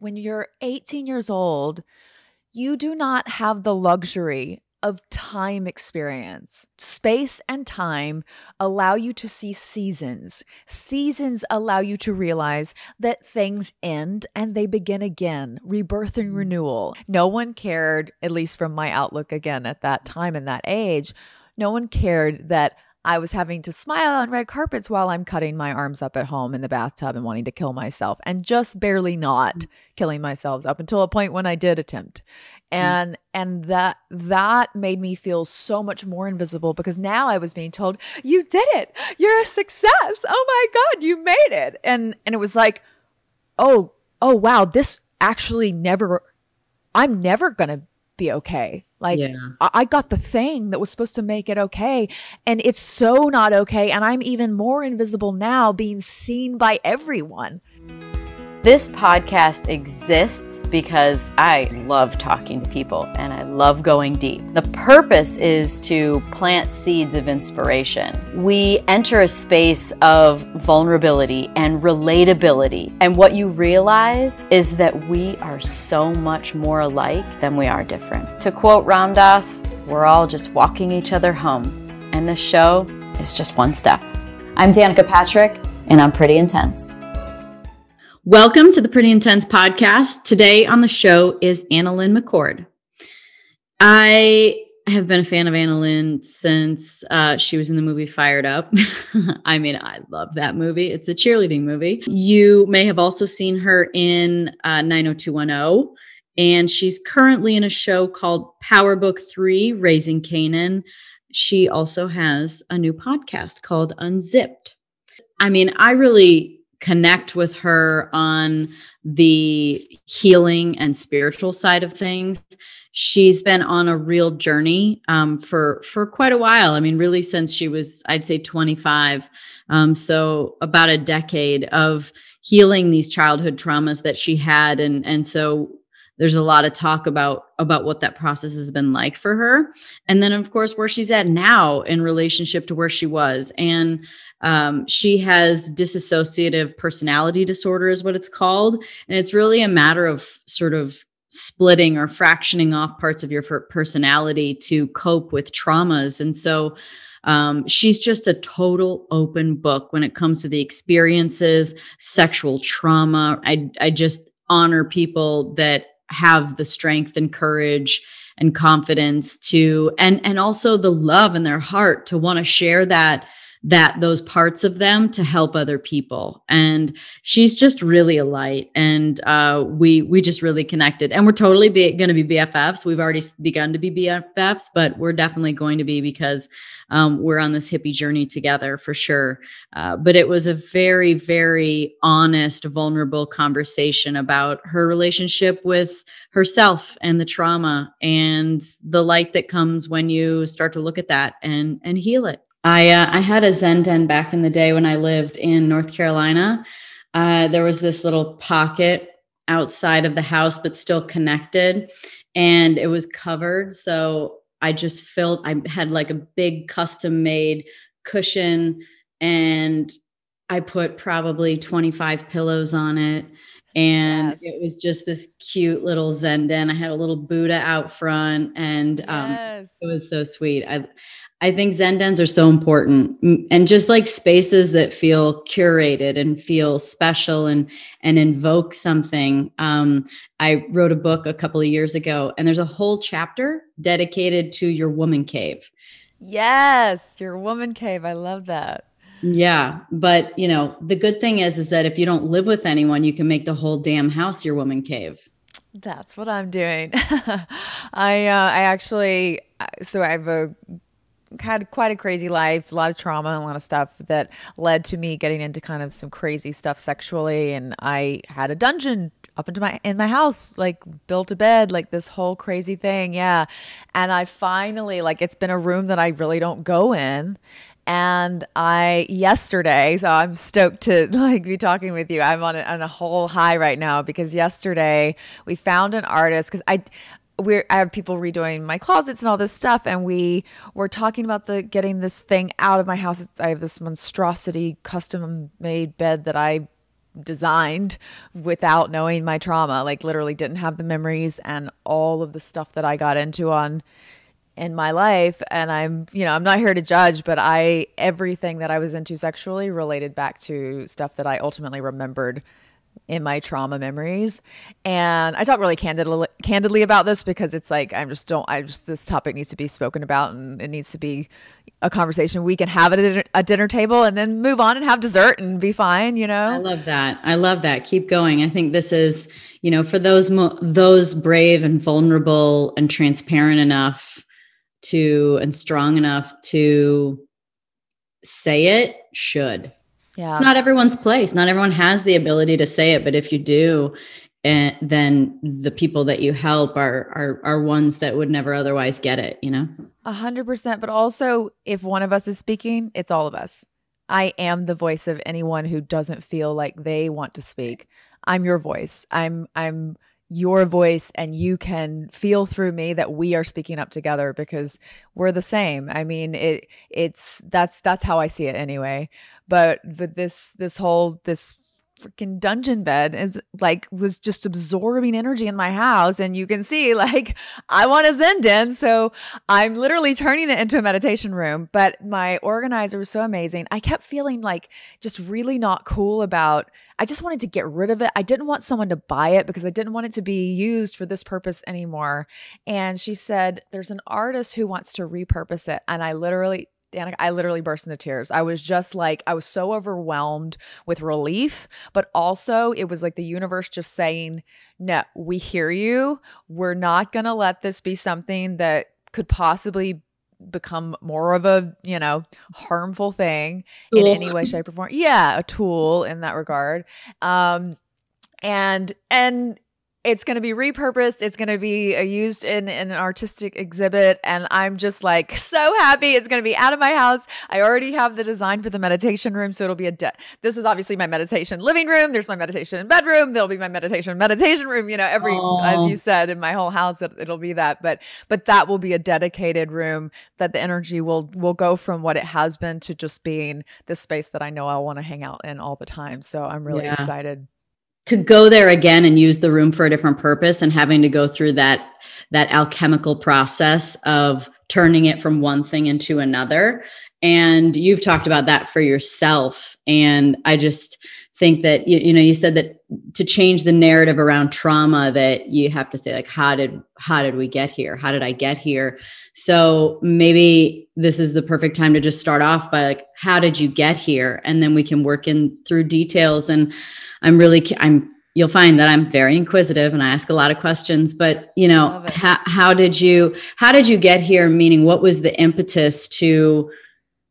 when you're 18 years old, you do not have the luxury of time experience. Space and time allow you to see seasons. Seasons allow you to realize that things end and they begin again, rebirth and renewal. No one cared, at least from my outlook again at that time and that age, no one cared that I was having to smile on red carpets while I'm cutting my arms up at home in the bathtub and wanting to kill myself, and just barely not killing myself up until a point when I did attempt. And that made me feel so much more invisible, because now I was being told, you did it. You're a success. Oh my God, you made it. And it was like, oh wow, this actually I'm never going to be okay. Like, I got the thing that was supposed to make it okay, and it's so not okay. And I'm even more invisible now, being seen by everyone. This podcast exists because I love talking to people and I love going deep. The purpose is to plant seeds of inspiration. We enter a space of vulnerability and relatability. And what you realize is that we are so much more alike than we are different. To quote Ram Dass, we're all just walking each other home. And this show is just one step. I'm Danica Patrick, and I'm pretty intense. Welcome to the Pretty Intense podcast. Today on the show is Annalynne McCord. I have been a fan of Annalynne since she was in the movie Fired Up. I mean, I love that movie. It's a cheerleading movie. You may have also seen her in 90210, and she's currently in a show called Power Book 3, Raising Kanan. She also has a new podcast called Unzipped. I mean, I really connect with her on the healing and spiritual side of things. She's been on a real journey for quite a while. I mean, really since she was, I'd say 25. So about a decade of healing these childhood traumas that she had. And so there's a lot of talk about what that process has been like for her. And then of course, where she's at now in relationship to where she was. And she has dissociative personality disorder is what it's called. And it's really a matter of sort of splitting or fractioning off parts of your personality to cope with traumas. And so she's just a total open book when it comes to the experiences, sexual trauma. I just honor people that have the strength and courage and confidence to, and also the love in their heart to want to share those parts of them to help other people. And she's just really a light. And we just really connected, and we're totally going to be BFFs. We've already begun to be BFFs, but we're definitely going to be, because we're on this hippie journey together for sure. But it was a very, very honest, vulnerable conversation about her relationship with herself and the trauma and the light that comes when you start to look at that and heal it. I had a Zen Den back in the day when I lived in North Carolina. There was this little pocket outside of the house, but still connected, and it was covered. So I had like a big custom made cushion, and I put probably 25 pillows on it. And It was just this cute little Zen Den. I had a little Buddha out front, and it was so sweet. I think Zen Dens are so important, and just like spaces that feel curated and feel special and invoke something. I wrote a book a couple of years ago, and there's a whole chapter dedicated to your woman cave. Yes, your woman cave. I love that. Yeah. But the good thing is that if you don't live with anyone, you can make the whole damn house your woman cave. That's what I'm doing. I've had quite a crazy life, a lot of trauma, and a lot of stuff that led to me getting into kind of some crazy stuff sexually. And I had a dungeon up in my house, like built a bed, like this whole crazy thing. Yeah. And I finally, it's been a room that I really don't go in. And yesterday, so I'm stoked to be talking with you. I'm on a whole high right now, because yesterday we found an artist, because I have people redoing my closets and all this stuff. And we were talking about getting this thing out of my house. I have this monstrosity custom made bed that I designed without knowing my trauma, like literally didn't have the memories and all of the stuff that I got into in my life. And I'm not here to judge, but everything that I was into sexually related back to stuff that I ultimately remembered in my trauma memories. And I talk really candidly about this because it's like, this topic needs to be spoken about, and it needs to be a conversation we can have at a dinner table and then move on and have dessert and be fine, I love that. Keep going. I think this is, for those brave and vulnerable and transparent enough and strong enough to say it, should. Yeah. It's not everyone's place. Not everyone has the ability to say it, but if you do, then the people that you help are ones that would never otherwise get it, 100%. But also, if one of us is speaking, it's all of us. I am the voice of anyone who doesn't feel like they want to speak. I'm your voice. I'm your voice, and you can feel through me that we are speaking up together because we're the same. I mean, that's how I see it anyway. But this freaking dungeon bed was just absorbing energy in my house. And you can see, like, I want a Zen Den. So I'm literally turning it into a meditation room. But my organizer was so amazing. I kept feeling like just really not cool I just wanted to get rid of it. I didn't want someone to buy it because I didn't want it to be used for this purpose anymore. And she said, there's an artist who wants to repurpose it. And Danica, I literally burst into tears. I was so overwhelmed with relief, but also it was like the universe just saying, no, we hear you. We're not going to let this be something that could possibly become more of a, harmful thing in any way, shape, or form. Yeah, a tool in that regard. And it's going to be repurposed. It's going to be used in an artistic exhibit. And I'm just like so happy. It's going to be out of my house. I already have the design for the meditation room. So it'll be this is obviously my meditation living room. There's my meditation bedroom. There'll be my meditation room, as you said, in my whole house, it'll be that. But that will be a dedicated room that the energy will go from what it has been to just being the space that I know I want to hang out in all the time. So I'm really excited to go there again and use the room for a different purpose, and having to go through that alchemical process of turning it from one thing into another. And you've talked about that for yourself. And I just think that, you said that to change the narrative around trauma, that you have to say, like, how did we get here? How did I get here? So maybe this is the perfect time to just start off by, like, how did you get here? And then we can work in through details. And you'll find that I'm very inquisitive and I ask a lot of questions, but how did you get here? Meaning, what was the impetus to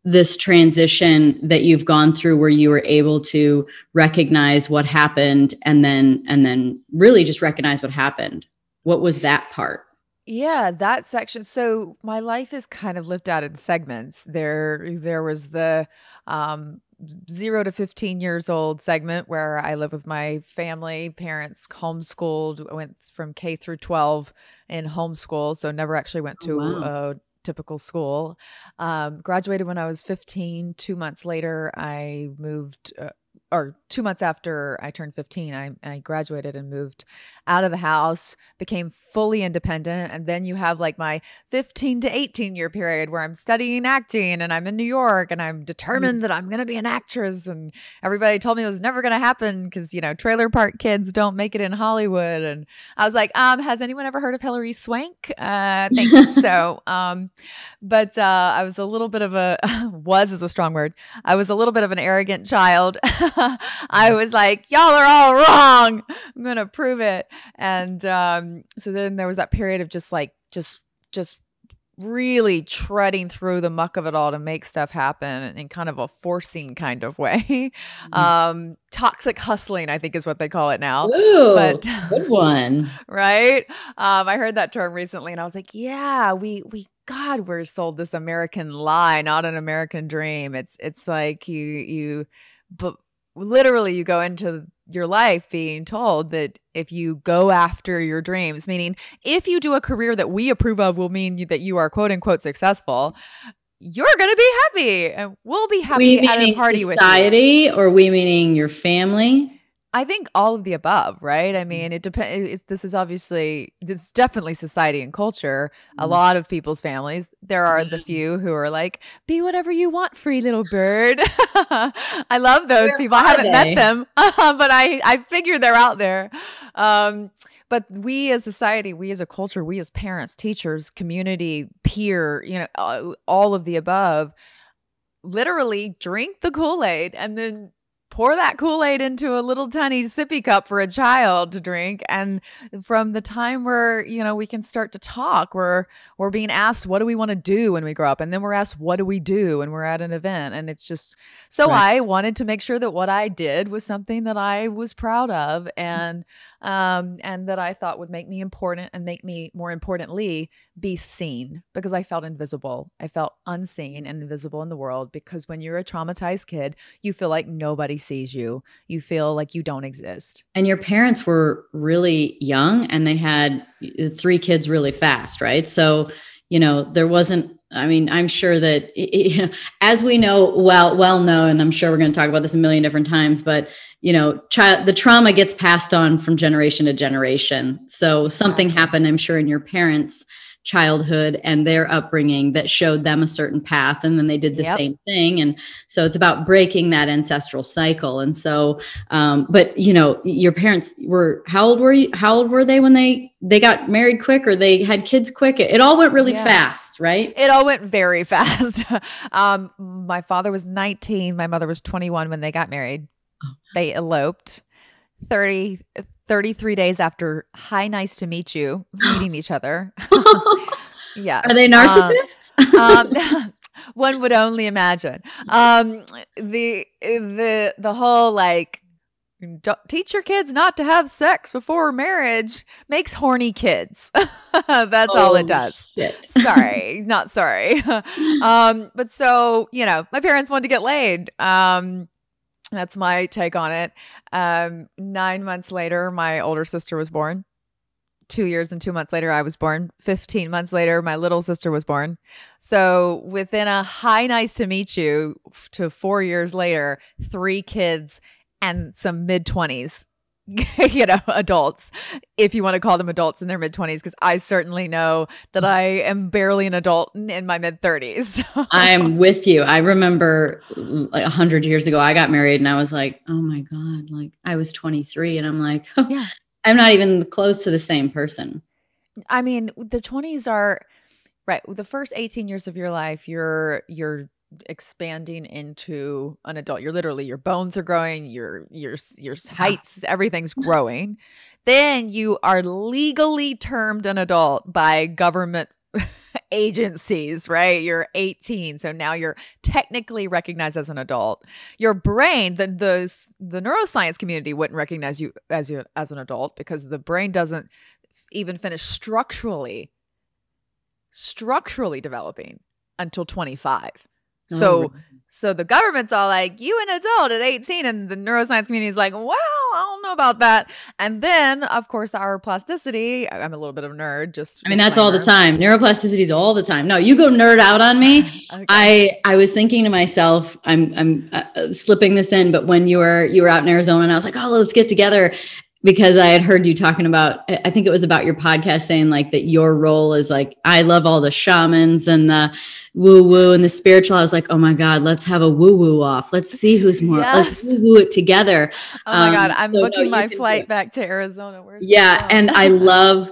this transition that you've gone through, where you were able to recognize what happened and then really just recognize what happened? What was that part? Yeah, that section. So my life is kind of lived out in segments. There was the 0 to 15 years old segment where I live with my family, parents, homeschooled, went from K through 12 in homeschool. So never actually went to a typical school. Graduated when I was 15. 2 months later, I moved, or 2 months after I turned 15, I graduated and moved out of the house, became fully independent. And then you have like my 15 to 18 year period where I'm studying acting and I'm in New York and I'm determined that I'm going to be an actress. And everybody told me it was never going to happen because, trailer park kids don't make it in Hollywood. And I was like, has anyone ever heard of Hilary Swank? I think so. But I was a little bit of was is a strong word. I was a little bit of an arrogant child. I was like, y'all are all wrong. I'm going to prove it. And so then there was that period of just really treading through the muck of it all to make stuff happen in kind of a forcing kind of way. Toxic hustling, I think is what they call it now. Ooh, but good one. Right? I heard that term recently and I was like, yeah, we're sold this American lie, not an American dream. It's like but literally you go into your life being told that if you go after your dreams, meaning if you do a career that we approve of will mean that you are quote unquote successful, you're going to be happy and we'll be happy at a party with you. Society, or we meaning your family? I think all of the above, right? I mean, it depends. This is definitely society and culture. A lot of people's families, there are the few who are like, be whatever you want, free little bird. I love those people. I haven't met them, but I figure they're out there. But we as society, we as a culture, we as parents, teachers, community, peer, all of the above, literally drink the Kool-Aid and then pour that Kool-Aid into a little tiny sippy cup for a child to drink. And from the time where, we can start to talk, we're being asked, what do we want to do when we grow up? And then we're asked, what do we do when we're at an event? And it's just, so right. I wanted to make sure that what I did was something that I was proud of and that I thought would make me important and make me, more importantly, be seen, because I felt invisible. I felt unseen and invisible in the world, because when you're a traumatized kid, you feel like nobody sees you. You feel like you don't exist. And your parents were really young and they had 3 kids really fast, right? So, there wasn't, I'm sure that, as we know, well known, and I'm sure we're going to talk about this a million different times, but the trauma gets passed on from generation to generation. So something happened, I'm sure, in your parents' childhood and their upbringing that showed them a certain path, and then they did the same thing. And so it's about breaking that ancestral cycle. And so, but your parents how old were they when they got married quick, or they had kids quick? It all went really fast, right? It all went very fast. My father was 19. My mother was 21 when they got married. They eloped 33 days after hi, nice to meet you, meeting each other. Yes. Are they narcissists? One would only imagine. The whole teach your kids not to have sex before marriage makes horny kids. That's all it does. Shit. Sorry, not sorry. But so, my parents wanted to get laid. That's my take on it. 9 months later, my older sister was born. 2 years and 2 months later, I was born. 15 months later, my little sister was born. So within a hi, nice to meet you to 4 years later, 3 kids and some mid-20s, adults, if you want to call them adults in their mid-20s, because I certainly know that I am barely an adult in my mid-30s. I'm with you. I remember 100 years ago, I got married and I was like, oh my God, I was 23 and I'm like, I'm not even close to the same person. I mean, the 20s are, right, the first 18 years of your life, you're expanding into an adult. You're literally, your bones are growing, your heights, everything's growing. Then you are legally termed an adult by government agencies, right? You're 18, so now you're technically recognized as an adult. Your brain, the neuroscience community wouldn't recognize you as an adult, because the brain doesn't even finish structurally developing until 25. So the government's all like, you an adult at 18, and the neuroscience community is like, well, I don't know about that. And then, of course, our plasticity, I'm a little bit of a nerd, that's all the time. Neuroplasticity is all the time. No, you go nerd out on me. Okay. I was thinking to myself, I'm slipping this in, but when you were out in Arizona and I was like, oh, let's get together, because I had heard you talking about, I think it was about your podcast, saying that your role is I love all the shamans and the woo woo and the spiritual. I was like, oh my God, let's have a woo woo off. Let's see who's more, let's woo woo it together. Oh my God. I'm booking my flight back to Arizona. And I love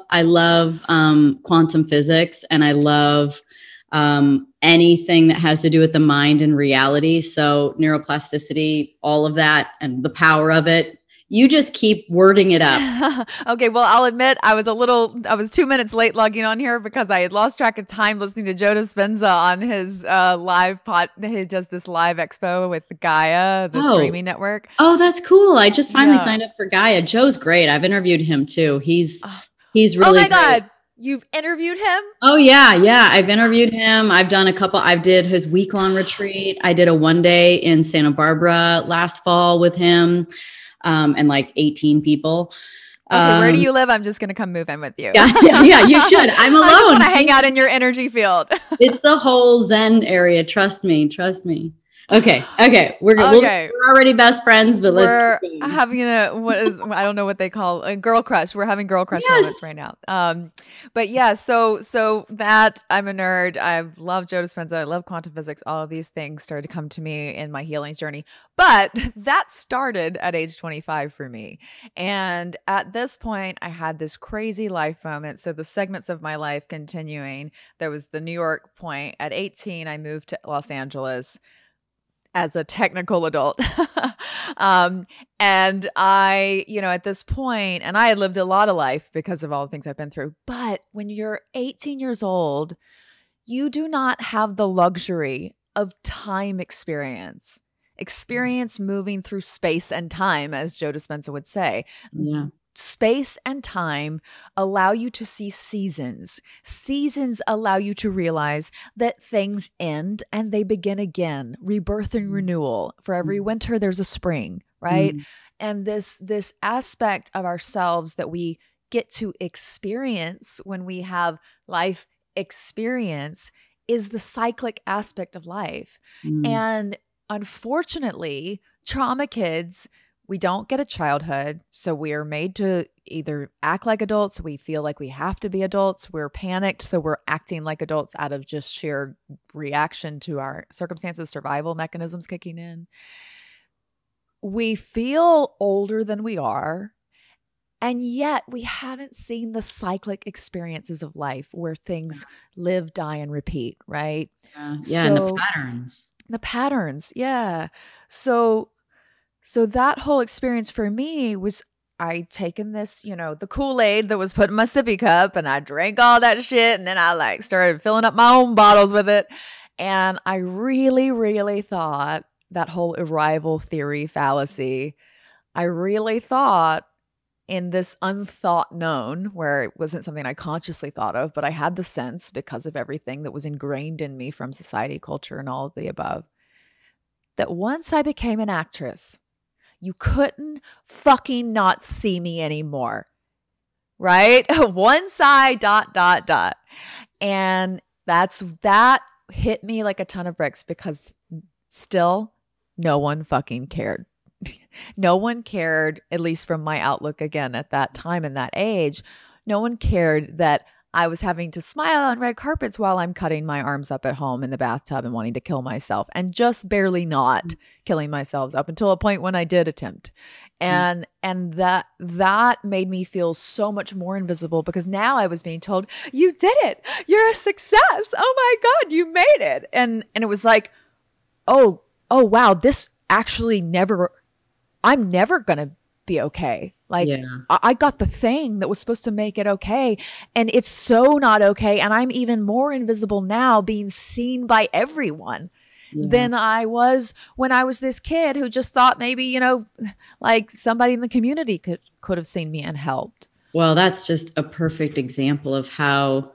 quantum physics, and I love anything that has to do with the mind and reality. So neuroplasticity, all of that, and the power of it. You just keep wording it up. Okay. Well, I'll admit I was 2 minutes late logging on here because I had lost track of time listening to Joe Dispenza on his live he does this live expo with Gaia, the streaming network. Oh, that's cool. I just finally signed up for Gaia. Joe's great. I've interviewed him too. He's really Oh my God. You've interviewed him? Oh yeah. Yeah. I've interviewed him. I've done I did his week-long retreat. I did a 1-day in Santa Barbara last fall with him. And 18 people. Okay, where do you live? I'm just going to come move in with you. Yeah, you should. I'm alone. I just want to hang out in your energy field. It's the whole Zen area. Trust me. Okay. We're already best friends, but we're let's keep going. having I don't know what they call a girl crush. We're having girl crush moments right now. But yeah, so that I'm a nerd. I love Joe Dispenza. I love quantum physics. All of these things started to come to me in my healing journey. But that started at age 25 for me. And at this point, I had this crazy life moment. So the segments of my life continuing, there was the New York point. At 18, I moved to Los Angeles as a technical adult. And I, at this point, and I had lived a lot of life because of all the things I've been through. But when you're 18 years old, you do not have the luxury of time experience moving through space and time, as Joe Dispenza would say. Yeah. Space and time allow you to see seasons. Seasons allow you to realize that things end and they begin again, rebirth and renewal. For every winter, there's a spring, right? And this aspect of ourselves that we get to experience when we have life experience is the cyclic aspect of life. And unfortunately, trauma kids, we don't get a childhood, so we are made to either act like adults, we feel like we have to be adults, we're panicked, so we're acting like adults out of just sheer reaction to our circumstances, survival mechanisms kicking in. We feel older than we are, and yet we haven't seen the cyclic experiences of life where things live, die, and repeat, right? And the patterns. The patterns, yeah. So that whole experience for me was I'd taken this, the Kool-Aid that was put in my sippy cup, and I drank all that shit, and then I started filling up my own bottles with it. And I really, really thought that whole arrival theory fallacy, I really thought in this unthought known, where it wasn't something I consciously thought of, but I had the sense because of everything that was ingrained in me from society, culture, and all of the above, that once I became an actress, you couldn't fucking not see me anymore, right? One side, ... And that hit me like a ton of bricks because still no one fucking cared. No one cared, at least from my outlook again at that time and that age. No one cared that I was having to smile on red carpets while I'm cutting my arms up at home in the bathtub and wanting to kill myself, and just barely not killing myself up until a point when I did attempt. And that made me feel so much more invisible because now I was being told, you did it. You're a success. Oh my God, you made it. And it was like, oh wow, this actually I'm never going to be okay. I got the thing that was supposed to make it okay, and it's so not okay. And I'm even more invisible now, being seen by everyone than I was when I was this kid who just thought maybe, like somebody in the community could have seen me and helped. Well, that's just a perfect example of how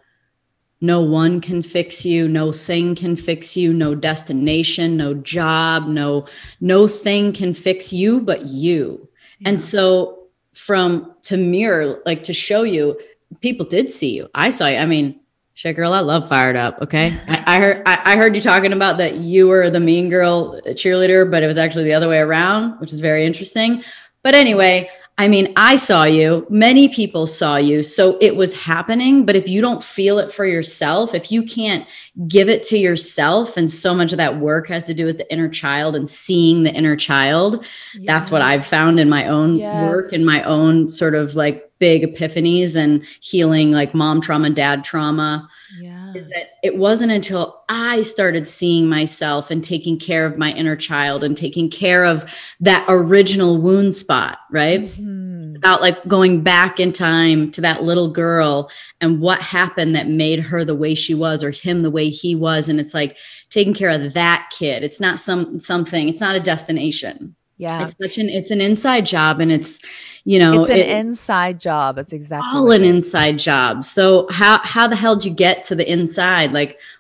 no one can fix you, no thing can fix you, no destination, no job, no thing can fix you but you. Yeah. And so to mirror, to show you, people did see you. I saw you. I mean, shit, girl, I love Fired Up. Okay. I heard you talking about that you were the mean girl cheerleader, but it was actually the other way around, which is very interesting. But anyway, I mean, I saw you, many people saw you, so it was happening. But if you don't feel it for yourself, if you can't give it to yourself, and so much of that work has to do with the inner child and seeing the inner child, that's what I've found in my own work and my own sort of big epiphanies and healing, mom trauma, dad trauma. Is that it wasn't until I started seeing myself and taking care of my inner child and taking care of that original wound spot, right? About going back in time to that little girl and what happened that made her the way she was, or him the way he was. And it's taking care of that kid. It's not something, it's not a destination. Yeah. It's an inside job, and it's, it's an inside job. It's exactly all an inside job. So how the hell did you get to the inside?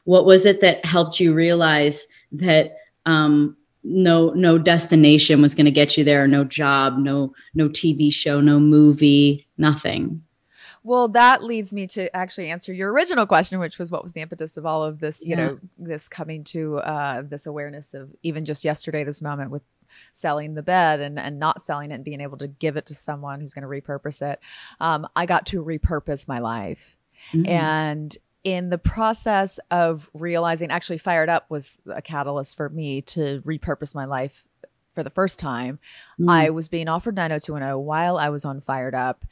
What was it that helped you realize that, no destination was going to get you there? No job, no TV show, no movie, nothing. Well, that leads me to actually answer your original question, which was what was the impetus of all of this, you know, this coming to this awareness of even just yesterday, this moment with selling the bed and not selling it and being able to give it to someone who's going to repurpose it. I got to repurpose my life. And in the process of realizing, actually Fired Up was a catalyst for me to repurpose my life for the first time. I was being offered 90210 while I was on Fired Up.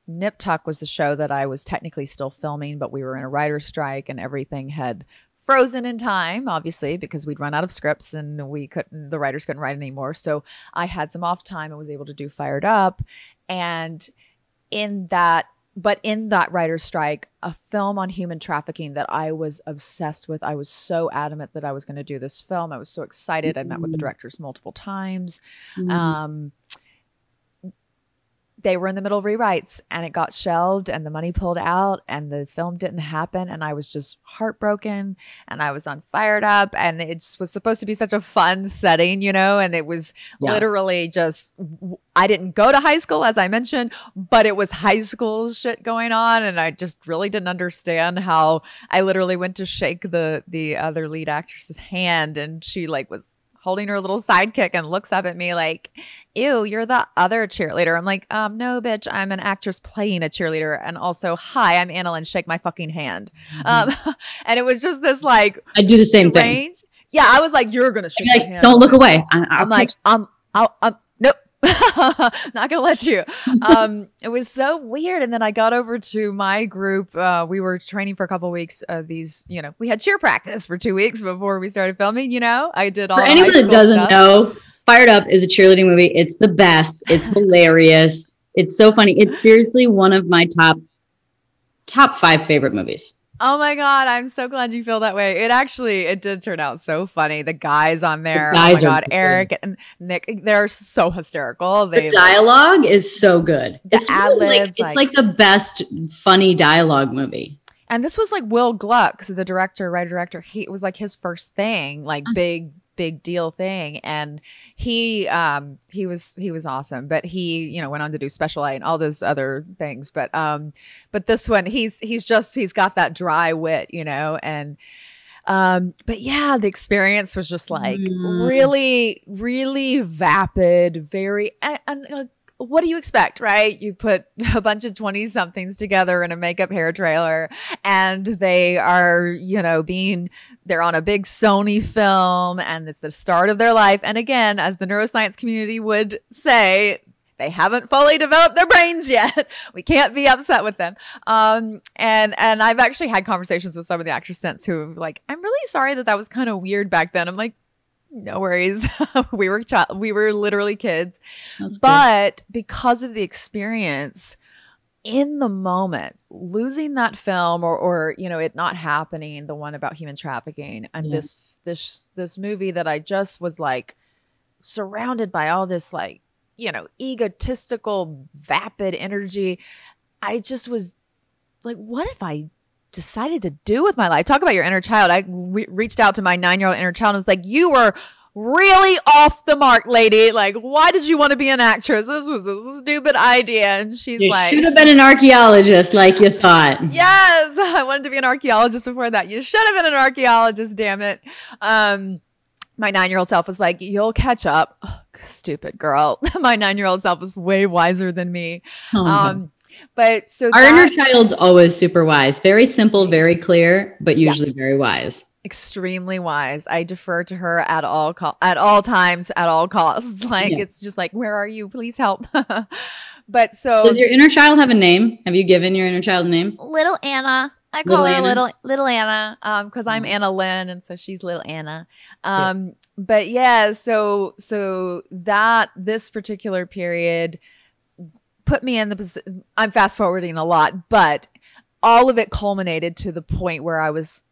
Nip Tuck was the show that I was technically still filming, but we were in a writer's strike and everything had frozen in time, obviously, because we'd run out of scripts and the writers couldn't write anymore. So I had some off time and was able to do Fired Up. And in that writer's strike, a film on human trafficking that I was obsessed with. I was so adamant that I was going to do this film. I was so excited. I met with the directors multiple times. They were in the middle of rewrites and it got shelved and the money pulled out and the film didn't happen. And I was just heartbroken and I was on Fired Up and it was supposed to be such a fun setting, you know, and it was literally just, I didn't go to high school, as I mentioned, but it was high school shit going on. And I just really didn't understand how I literally went to shake the other lead actress's hand and she like was holding her little sidekick and looks up at me like, ew, you're the other cheerleader. I'm like, no, bitch, I'm an actress playing a cheerleader. And also, hi, I'm Annalynne, shake my fucking hand. And it was just this like, I do the same thing. Yeah, I was like, you're going to shake my hand. Don't look away. I'm like, nope. Not gonna let you. It was so weird. And then I got over to my group. We were training for a couple of weeks. We had cheer practice for 2 weeks before we started filming. You know, I did all. For anyone that doesn't know, Fired Up is a cheerleading movie. It's the best. It's hilarious. It's so funny. It's seriously one of my top 5 favorite movies. Oh my God, I'm so glad you feel that way. It did turn out so funny. The guys on there, oh my God, Eric and Nick, they're so hysterical. The dialogue is so good. It's really it's like the best funny dialogue movie. And this was like Will Gluck, so the writer-director. It was like his first thing, like big deal thing, and he was awesome. But he went on to do Special Ed and all those other things. But this one he's got that dry wit, and but yeah, the experience was just like really, really vapid, very and what do you expect, right? You put a bunch of 20-somethings together in a makeup hair trailer and they are, they're on a big Sony film and it's the start of their life. And again, as the neuroscience community would say, they haven't fully developed their brains yet. We can't be upset with them. And I've actually had conversations with some of the actors since who like, I'm really sorry that was kind of weird back then. I'm like, no worries. We were literally kids. But because of the experience in the moment, losing that film or it not happening, the one about human trafficking and this movie that I just was like surrounded by all this like, egotistical, vapid energy. I just was like, what if I decided to do with my life? Talk about your inner child. I reached out to my 9-year-old inner child and was like, you were really off the mark, lady. Like, why did you want to be an actress? This was a stupid idea. And she's like, you should have been an archaeologist like you thought. Yes, I wanted to be an archaeologist before that. You should have been an archaeologist, damn it. My 9-year-old self was like, you'll catch up. Oh, stupid girl. My 9-year-old self was way wiser than me. But so our inner child's always super wise, very simple, very clear, but usually very wise. Extremely wise. I defer to her at all times, at all costs. Like it's just like, where are you? Please help. But so does your inner child have a name? Have you given your inner child a name? Little Anna. I call her little Anna because I'm Annalynne and so she's little Anna. But yeah, so that this particular period put me in the position. I'm fast forwarding a lot, but all of it culminated to the point where I was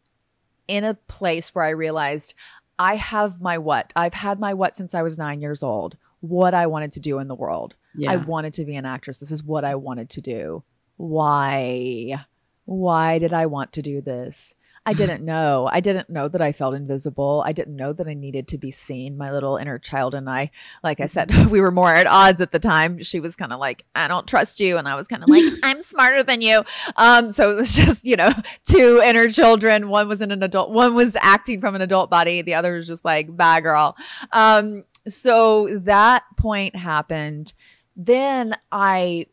in a place where I realized I have my what. I've had my what since I was 9 years old. What I wanted to do in the world. Yeah. I wanted to be an actress. This is what I wanted to do. Why did I want to do this? I didn't know. I didn't know that I felt invisible. I didn't know that I needed to be seen. My little inner child and I, like I said, we were more at odds at the time. She was kind of like, I don't trust you. And I was kind of like, I'm smarter than you. So it was just, two inner children. One was an adult, one was acting from an adult body. The other was just like, bad girl. So that point happened. Then my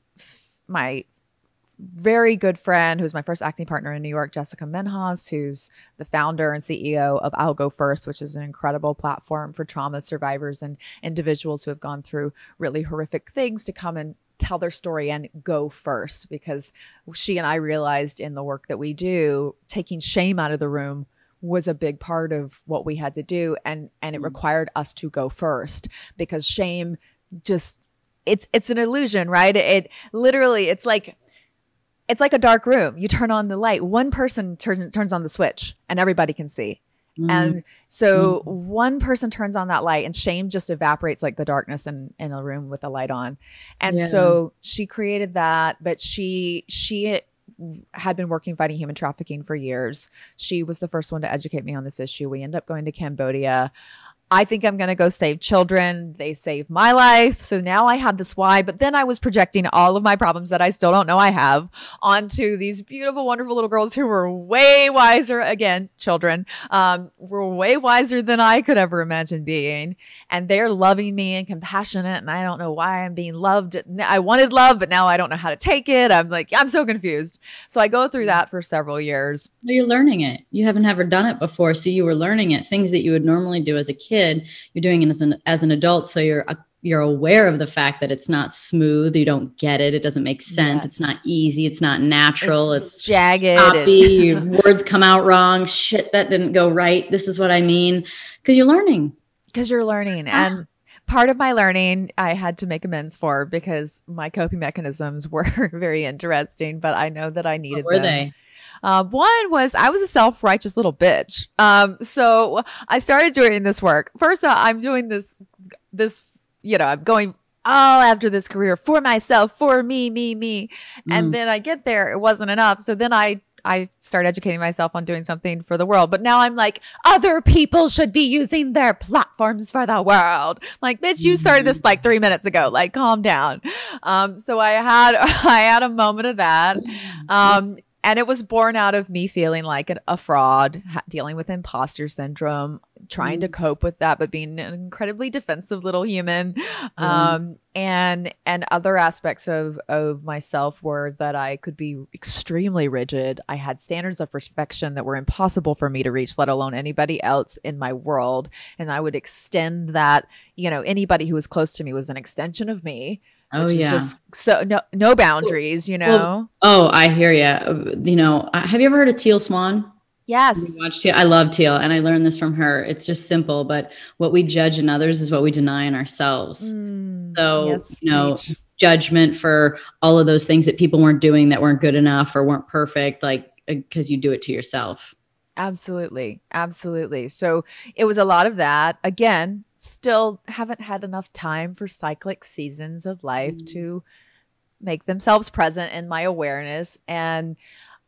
very good friend, who's my first acting partner in New York, Jessica Menhas, who's the founder and CEO of I'll Go First, which is an incredible platform for trauma survivors and individuals who have gone through really horrific things to come and tell their story and go first. Because she and I realized in the work that we do, taking shame out of the room was a big part of what we had to do. And it required us to go first, because shame just, it's an illusion, right? It literally, it's like a dark room. You turn on the light. One person turns on the switch and everybody can see. And so one person turns on that light and shame just evaporates like the darkness in a room with a light on. And so she created that, but she had been working fighting human trafficking for years. She was the first one to educate me on this issue. We ended up going to Cambodia. I think I'm going to go save children. They saved my life. So now I have this why, but then I was projecting all of my problems that I still don't know I have onto these beautiful, wonderful little girls who were way wiser. Again, children, were way wiser than I could ever imagine being. And they're loving me and compassionate. And I don't know why I'm being loved. I wanted love, but now I don't know how to take it. I'm so confused. So I go through that for several years. Well, you're learning it. You haven't ever done it before. So you were learning it. Things that you would normally do as a kid, you're doing it as an adult. So you're aware of the fact that it's not smooth. You don't get it. It doesn't make sense. Yes. It's not easy. It's not natural. It's jagged. Your words come out wrong. Shit, that didn't go right. This is what I mean. Because you're learning. And part of my learning, I had to make amends for, because my coping mechanisms were very interesting, but I know that I needed them. What were they? One was I was a self-righteous little bitch. So I started doing this work. First, I'm doing this, I'm going all after this career for myself, for me. And then I get there, it wasn't enough. So then I start educating myself on doing something for the world. But now I'm like, other people should be using their platforms for the world. Like, bitch, you started this like 3 minutes ago. Like, calm down. So I had a moment of that. And it was born out of me feeling like a fraud, dealing with imposter syndrome, trying to cope with that, but being an incredibly defensive little human. And other aspects of myself were that I could be extremely rigid. I had standards of perfection that were impossible for me to reach, let alone anybody else in my world. And I would extend that, anybody who was close to me was an extension of me. Oh, yeah. Just so no boundaries, Well, oh, I hear you. Have you ever heard of Teal Swan? Yes. I love Teal, and I learned this from her. It's just simple, but what we judge in others is what we deny in ourselves. So, yes, judgment for all of those things that people weren't doing, that weren't good enough or weren't perfect, like, because you do it to yourself. Absolutely. So it was a lot of that. Again, still haven't had enough time for cyclic seasons of life to make themselves present in my awareness. And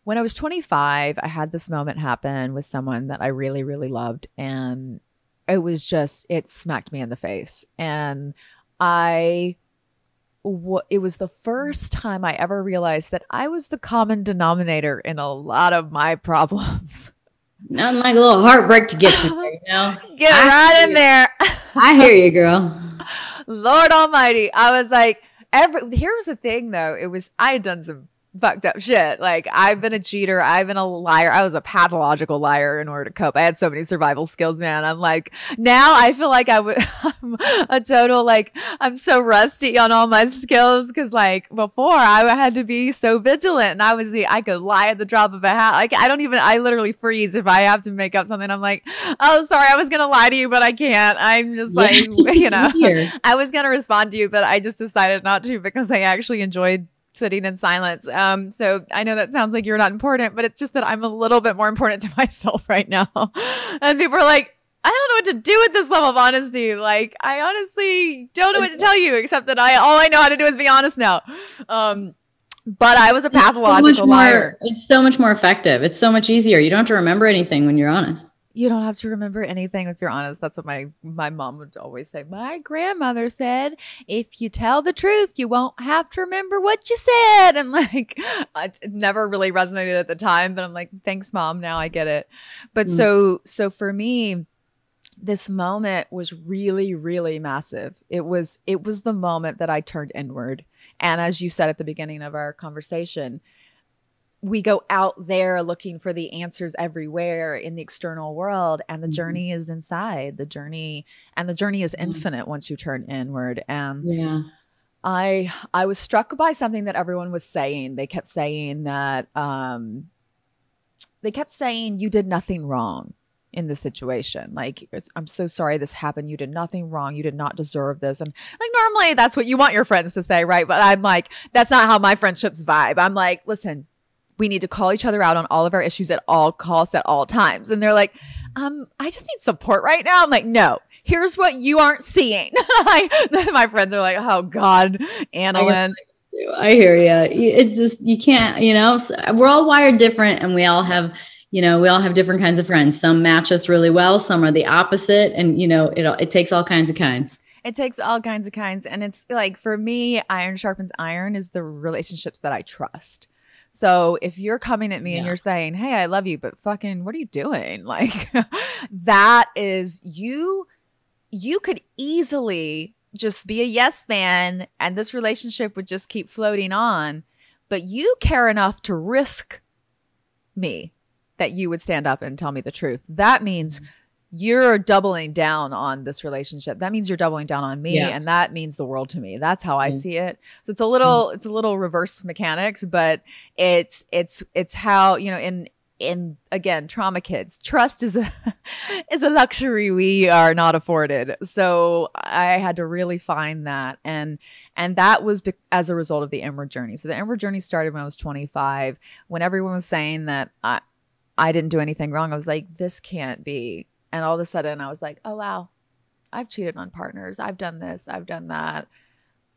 when I was 25, I had this moment happen with someone that I really, really loved. And it smacked me in the face. And it was the first time I ever realized that I was the common denominator in a lot of my problems. Nothing like a little heartbreak to get you there, Get right in there. I hear you, girl. Lord Almighty. I was like, here's the thing though. I had done some fucked up shit. Like, I've been a cheater. I've been a liar. I was a pathological liar in order to cope. I had so many survival skills, man. I'm like, now I feel like I'm a total, like, I'm so rusty on all my skills. Cause like before I had to be so vigilant, and I could lie at the drop of a hat. Like, I literally freeze if I have to make up something. I'm like, oh, sorry, I was going to lie to you, but I can't. I'm just like, I was going to respond to you, but I just decided not to, because I actually enjoyed sitting in silence. So I know that sounds like you're not important, but it's just that I'm a little bit more important to myself right now. And people are like, I don't know what to do with this level of honesty. Like, I honestly don't know what to tell you, except that all I know how to do is be honest now. but I was a pathological liar. It's so much more effective. It's so much easier. You don't have to remember anything when you're honest. You don't have to remember anything if you're honest. That's what my mom would always say. My grandmother said, if you tell the truth, you won't have to remember what you said. And like, it never really resonated at the time, but I'm like, thanks, Mom. Now I get it. But so for me, this moment was really, really massive. It was the moment that I turned inward. And as you said at the beginning of our conversation, we go out there looking for the answers everywhere in the external world, and the journey is inside. The journey is infinite once you turn inward. And I was struck by something that everyone was saying. They kept saying that you did nothing wrong in this situation. Like, I'm so sorry this happened. You did nothing wrong. You did not deserve this. And like, normally that's what you want your friends to say, right? But I'm like, that's not how my friendships vibe. I'm like, listen, we need to call each other out on all of our issues at all costs at all times. And they're like, I just need support right now. I'm like, no, here's what you aren't seeing. My friends are like, oh God, Annalynne. I hear you. It's just, you can't, we're all wired different, and we all have different kinds of friends. Some match us really well. Some are the opposite. And, it takes all kinds of kinds. It takes all kinds of kinds. And it's like, for me, iron sharpens iron is the relationships that I trust. So if you're coming at me and you're saying, hey, I love you, but fucking, what are you doing? Like, that is, you could easily just be a yes man and this relationship would just keep floating on. But you care enough to risk me that you would stand up and tell me the truth. That means you're doubling down on this relationship. That means you're doubling down on me. And that means the world to me. That's how I see it. So it's a little reverse mechanics, but it's how, in again, trauma kids, trust is a luxury we are not afforded. So I had to really find that. And that was as a result of the inward journey. So the inward journey started when I was 25, when everyone was saying that I didn't do anything wrong. I was like, this can't be. And all of a sudden I was like, oh, wow, I've cheated on partners. I've done this. I've done that.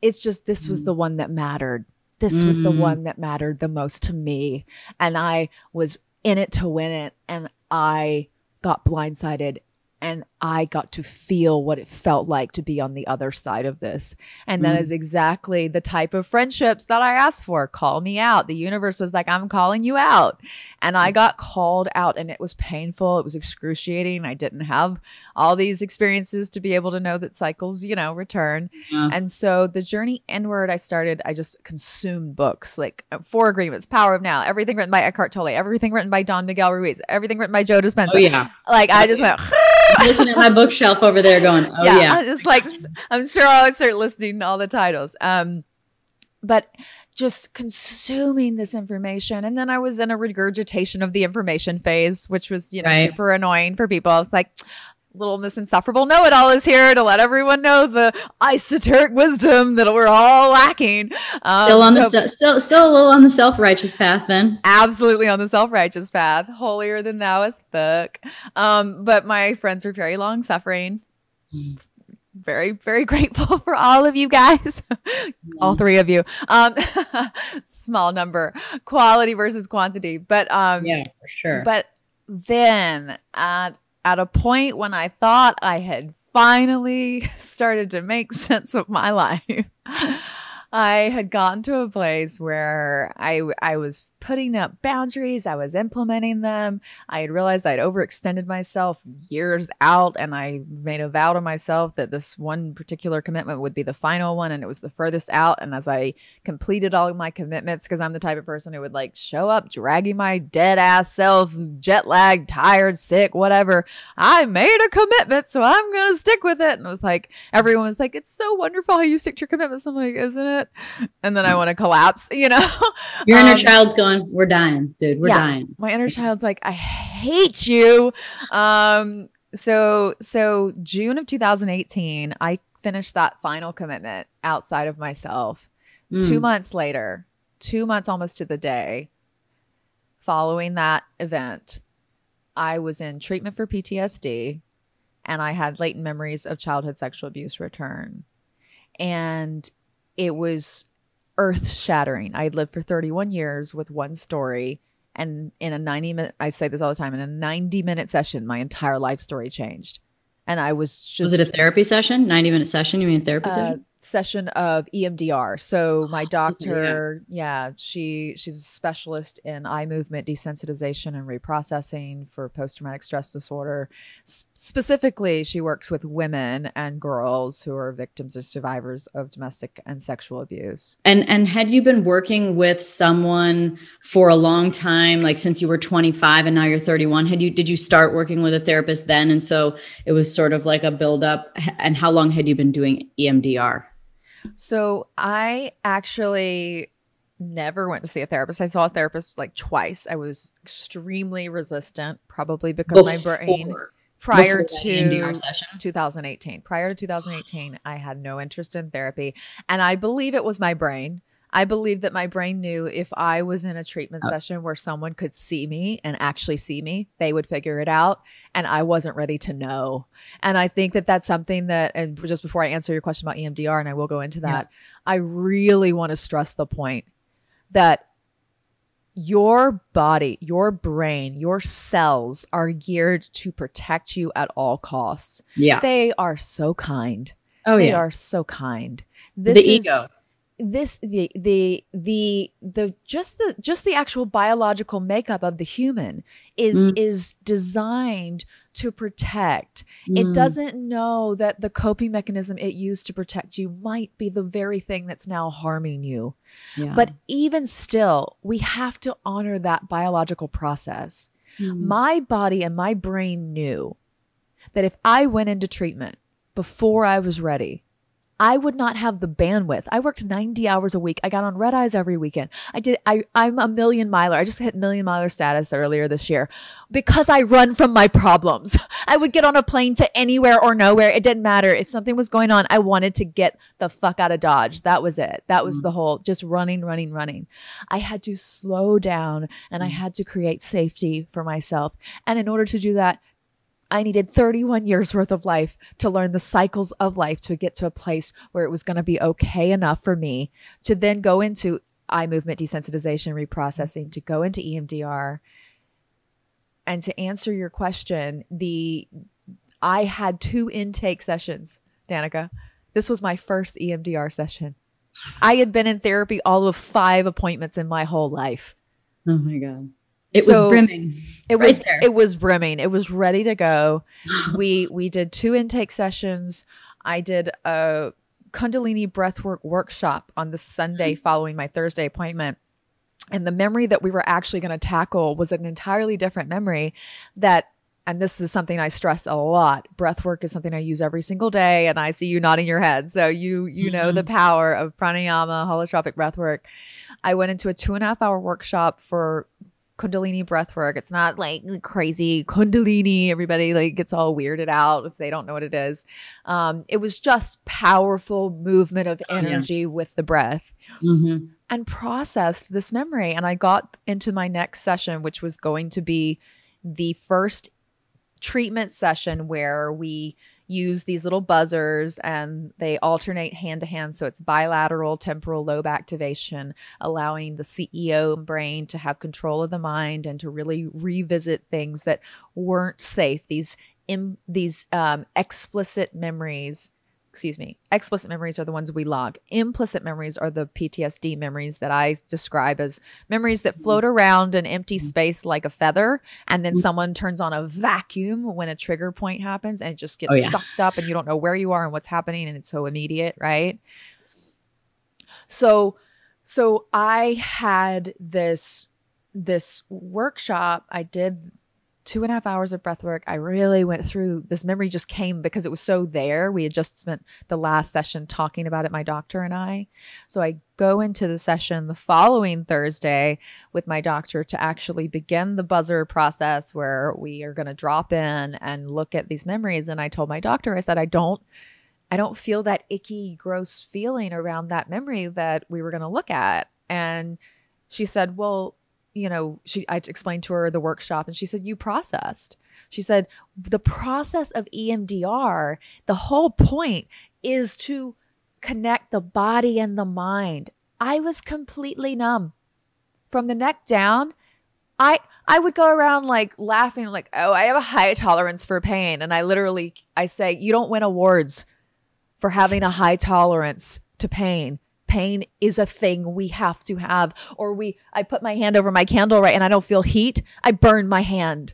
It's just, this was the one that mattered. This was the one that mattered the most to me. And I was in it to win it. And I got blindsided, and I got to feel what it felt like to be on the other side of this. And that is exactly the type of friendships that I asked for. Call me out. The universe was like, I'm calling you out. And I got called out, and it was painful. It was excruciating. I didn't have all these experiences to be able to know that cycles, return. And so the journey inward, I just consumed books like Four Agreements, Power of Now, everything written by Eckhart Tolle, everything written by Don Miguel Ruiz, everything written by Joe Dispenza. Oh, yeah. Like, I just went... looking at my bookshelf over there going, oh yeah. I'm just like, I'm sure I would start listening to all the titles. But just consuming this information. And then I was in a regurgitation of the information phase, which was, super annoying for people. It's like, little Miss Insufferable Know-It-All is here to let everyone know the esoteric wisdom that we're all lacking. Still a little on the self-righteous path then. Absolutely on the self-righteous path. Holier than thou as fuck. But my friends are very long-suffering. Very, very grateful for all of you guys. All three of you. Small number. Quality versus quantity. But yeah, for sure. But then at a point when I thought I had finally started to make sense of my life, I had gotten to a place where I was putting up boundaries. I was implementing them. I had realized I'd overextended myself years out, and I made a vow to myself that this one particular commitment would be the final one, and it was the furthest out. And as I completed all of my commitments, because I'm the type of person who would like show up dragging my dead ass self, jet lagged, tired, sick, whatever. I made a commitment, so I'm going to stick with it. And it was like, everyone was like, it's so wonderful how you stick to your commitments. I'm like, isn't it? And then I want to collapse, Your inner child's going, we're dying, dude. We're dying. My inner child's like, I hate you. So June of 2018, I finished that final commitment outside of myself. 2 months later, 2 months almost to the day following that event, I was in treatment for PTSD, and I had latent memories of childhood sexual abuse return. And it was earth shattering. I had lived for 31 years with one story. And in a 90-minute, I say this all the time, in a 90-minute session, my entire life story changed. And I was just... Was it a therapy session? 90-minute session? You mean a therapy session? Session of EMDR. So my doctor, she's a specialist in eye movement desensitization and reprocessing for post-traumatic stress disorder. Specifically, she works with women and girls who are victims or survivors of domestic and sexual abuse. And had you been working with someone for a long time, like since you were 25 and now you're 31, did you start working with a therapist then? And so it was sort of like a buildup. And how long had you been doing EMDR? So I actually never went to see a therapist. I saw a therapist like twice. I was extremely resistant, probably because my brain prior to 2018. Prior to 2018, I had no interest in therapy. And I believe it was my brain. I believe that my brain knew if I was in a treatment session where someone could see me and actually see me, they would figure it out. And I wasn't ready to know. And I think that that's something that, and just before I answer your question about EMDR, and I will go into that, I really want to stress the point that your body, your brain, your cells are geared to protect you at all costs. Yeah. They are so kind. They are so kind. Ego. Just the actual biological makeup of the human is designed to protect. It doesn't know that the coping mechanism it used to protect you might be the very thing that's now harming you. Yeah. But even still, we have to honor that biological process. My body and my brain knew that if I went into treatment before I was ready, I would not have the bandwidth. I worked 90 hours a week. I got on red eyes every weekend. I'm a million miler. I just hit million miler status earlier this year because I run from my problems. I would get on a plane to anywhere or nowhere. It didn't matter. If something was going on, I wanted to get the fuck out of Dodge. That was it. That was the whole just running. I had to slow down and I had to create safety for myself. And in order to do that, I needed 31 years worth of life to learn the cycles of life to get to a place where it was going to be okay enough for me to then go into eye movement desensitization, reprocessing, to go into EMDR. And to answer your question, I had 2 intake sessions, Danica. This was my first EMDR session. I had been in therapy all of 5 appointments in my whole life. Oh my God. It was brimming. It was brimming. It was ready to go. We did 2 intake sessions. I did a Kundalini breathwork workshop on the Sunday following my Thursday appointment. And the memory that we were actually going to tackle was an entirely different memory and this is something I stress a lot. Breathwork is something I use every single day, and I see you nodding your head. So you know the power of pranayama, holotropic breathwork. I went into a 2.5-hour workshop for Kundalini breathwork. It's not like crazy Kundalini. Everybody like gets all weirded out if they don't know what it is. It was just powerful movement of energy with the breath, and processed this memory. And I got into my next session, which was going to be the first treatment session where we use these little buzzers and they alternate hand to hand. So it's bilateral temporal lobe activation, allowing the CEO brain to have control of the mind and to really revisit things that weren't safe. These explicit memories. Explicit memories are the ones we log. Implicit memories are the PTSD memories that I describe as memories that float around an empty space like a feather. And then someone turns on a vacuum when a trigger point happens and it just gets sucked up and you don't know where you are and what's happening. And it's so immediate, right? So I had this workshop. I did 2.5 hours of breath work. I really went through this memory, just came because it was so there. We had just spent the last session talking about it, my doctor and I. So I go into the session the following Thursday with my doctor to actually begin the buzzer process where we are going to drop in and look at these memories. And I told my doctor, I said, I don't feel that icky, gross feeling around that memory that we were going to look at. And she said, well, I explained to her the workshop and she said, you processed. She said, the process of EMDR, the whole point is to connect the body and the mind I was completely numb from the neck down. I would go around like laughing, like, oh, I have a high tolerance for pain. And I say, you don't win awards for having a high tolerance to pain. Pain is a thing we have to have. Or I put my hand over my candle, right, and I don't feel heat, I burn my hand,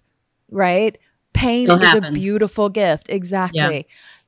right? Pain is a beautiful gift. Exactly. Yeah.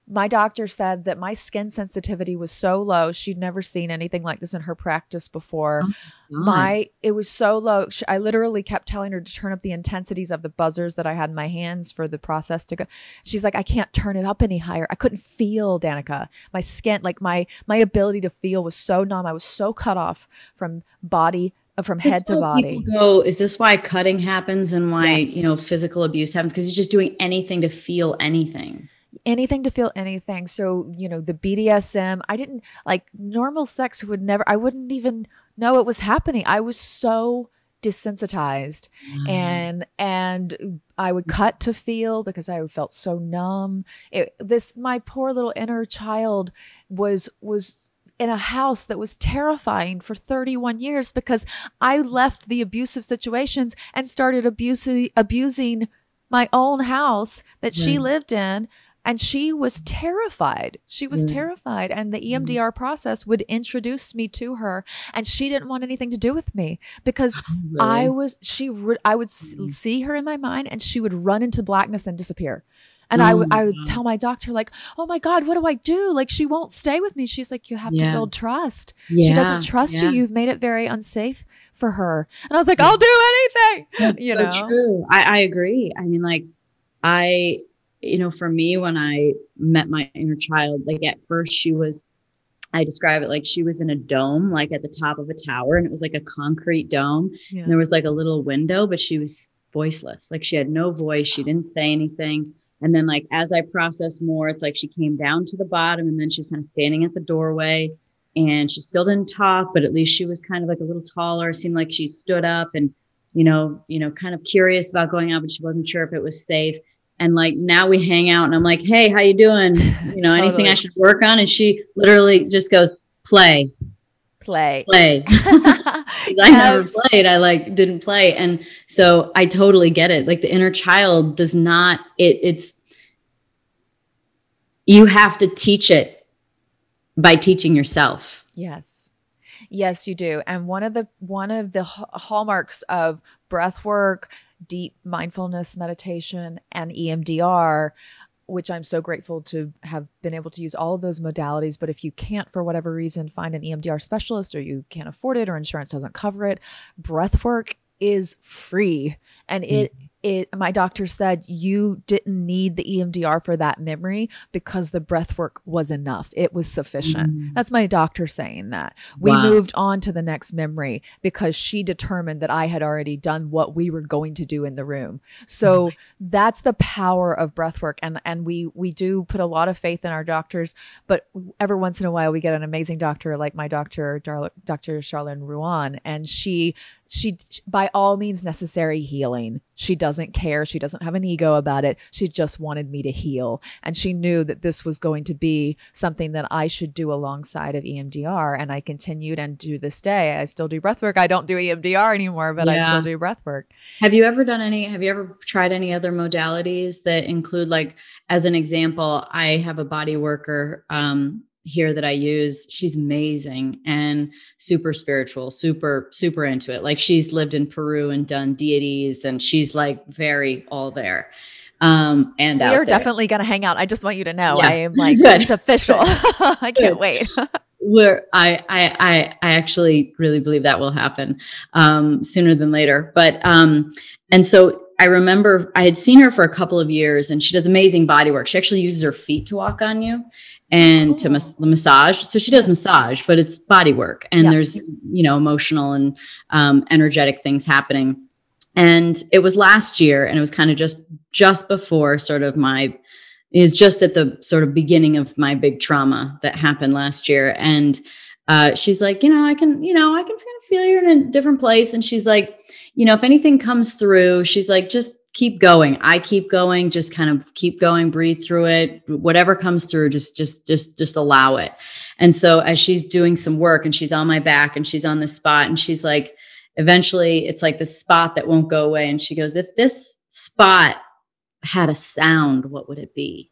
My doctor said that my skin sensitivity was so low. She'd never seen anything like this in her practice before. It was so low. I literally kept telling her to turn up the intensities of the buzzers that I had in my hands for the process to go. She's like, I can't turn it up any higher. I couldn't feel, Danica. My skin, like my ability to feel was so numb. I was so cut off from body, from head to body. Is this why cutting happens and why, physical abuse happens? Because you're just doing anything to feel anything. Anything to feel anything. So, the BDSM, I didn't like normal sex I wouldn't even know it was happening. I was so desensitized and I would cut to feel because I felt so numb. My poor little inner child was in a house that was terrifying for 31 years because I left the abusive situations and started abusing my own house that she lived in. And she was terrified. She was terrified. And the EMDR process would introduce me to her. And she didn't want anything to do with me because I would see her in my mind and she would run into blackness and disappear. And I would tell my doctor, like, oh my God, what do I do? Like, she won't stay with me. She's like, you have to build trust. She doesn't trust you. You've made it very unsafe for her. And I was like, I'll do anything. That's so true. I agree. I mean, like, for me, when I met my inner child, like at first I describe it like she was in a dome, like at the top of a tower, and it was like a concrete dome. Yeah. And there was like a little window, but she was voiceless. Like she had no voice. She didn't say anything. And then like, as I processed more, it's like she came down to the bottom and then she's kind of standing at the doorway and she still didn't talk, but at least she was kind of like a little taller. It seemed like she stood up and, kind of curious about going out, but she wasn't sure if it was safe. And like, now we hang out and I'm like, hey, how you doing? Totally. Anything I should work on? And she literally just goes, play. I never played. I didn't play. And so I totally get it. Like the inner child does not, you have to teach it by teaching yourself. Yes. Yes, you do. And one of the hallmarks of breath work, deep mindfulness meditation, and EMDR, which I'm so grateful to have been able to use all of those modalities. But if you can't, for whatever reason, find an EMDR specialist or you can't afford it or insurance doesn't cover it, breath work is free. And my doctor said you didn't need the EMDR for that memory because the breath work was enough. It was sufficient. That's my doctor saying that. We moved on to the next memory because she determined that I had already done what we were going to do in the room. So that's the power of breath work. And we do put a lot of faith in our doctors, but every once in a while we get an amazing doctor like my doctor, Dr. Charlene Ren, and she by all means necessary healing. She doesn't care. She doesn't have an ego about it. She just wanted me to heal. And she knew that this was going to be something that I should do alongside of EMDR. And I continued, and to this day, I still do breath work. I don't do EMDR anymore, but I still do breath work. Have you ever tried any other modalities that include, like, as an example, I have a body worker, here that I use. She's amazing and super spiritual, super, super into it. Like she's lived in Peru and done deities and she's like very all there. And we're definitely going to hang out. I just want you to know, I am like, it's official. I can't wait. I actually really believe that will happen, sooner than later. But, and so I remember I had seen her for a couple of years and she does amazing body work. She actually uses her feet to walk on you and to massage. So she does massage, but it's body work and there's, emotional and, energetic things happening. And it was last year and it was kind of just before sort of just at the sort of beginning of my big trauma that happened last year. And, she's like, I can kind of feel you're in a different place. And she's like, if anything comes through, she's like, just keep going. I keep going, just kind of keep going, breathe through it. Whatever comes through, just allow it. And so as she's doing some work and she's on my back and she's on this spot and she's like, eventually it's like the spot that won't go away. And she goes, if this spot had a sound, what would it be?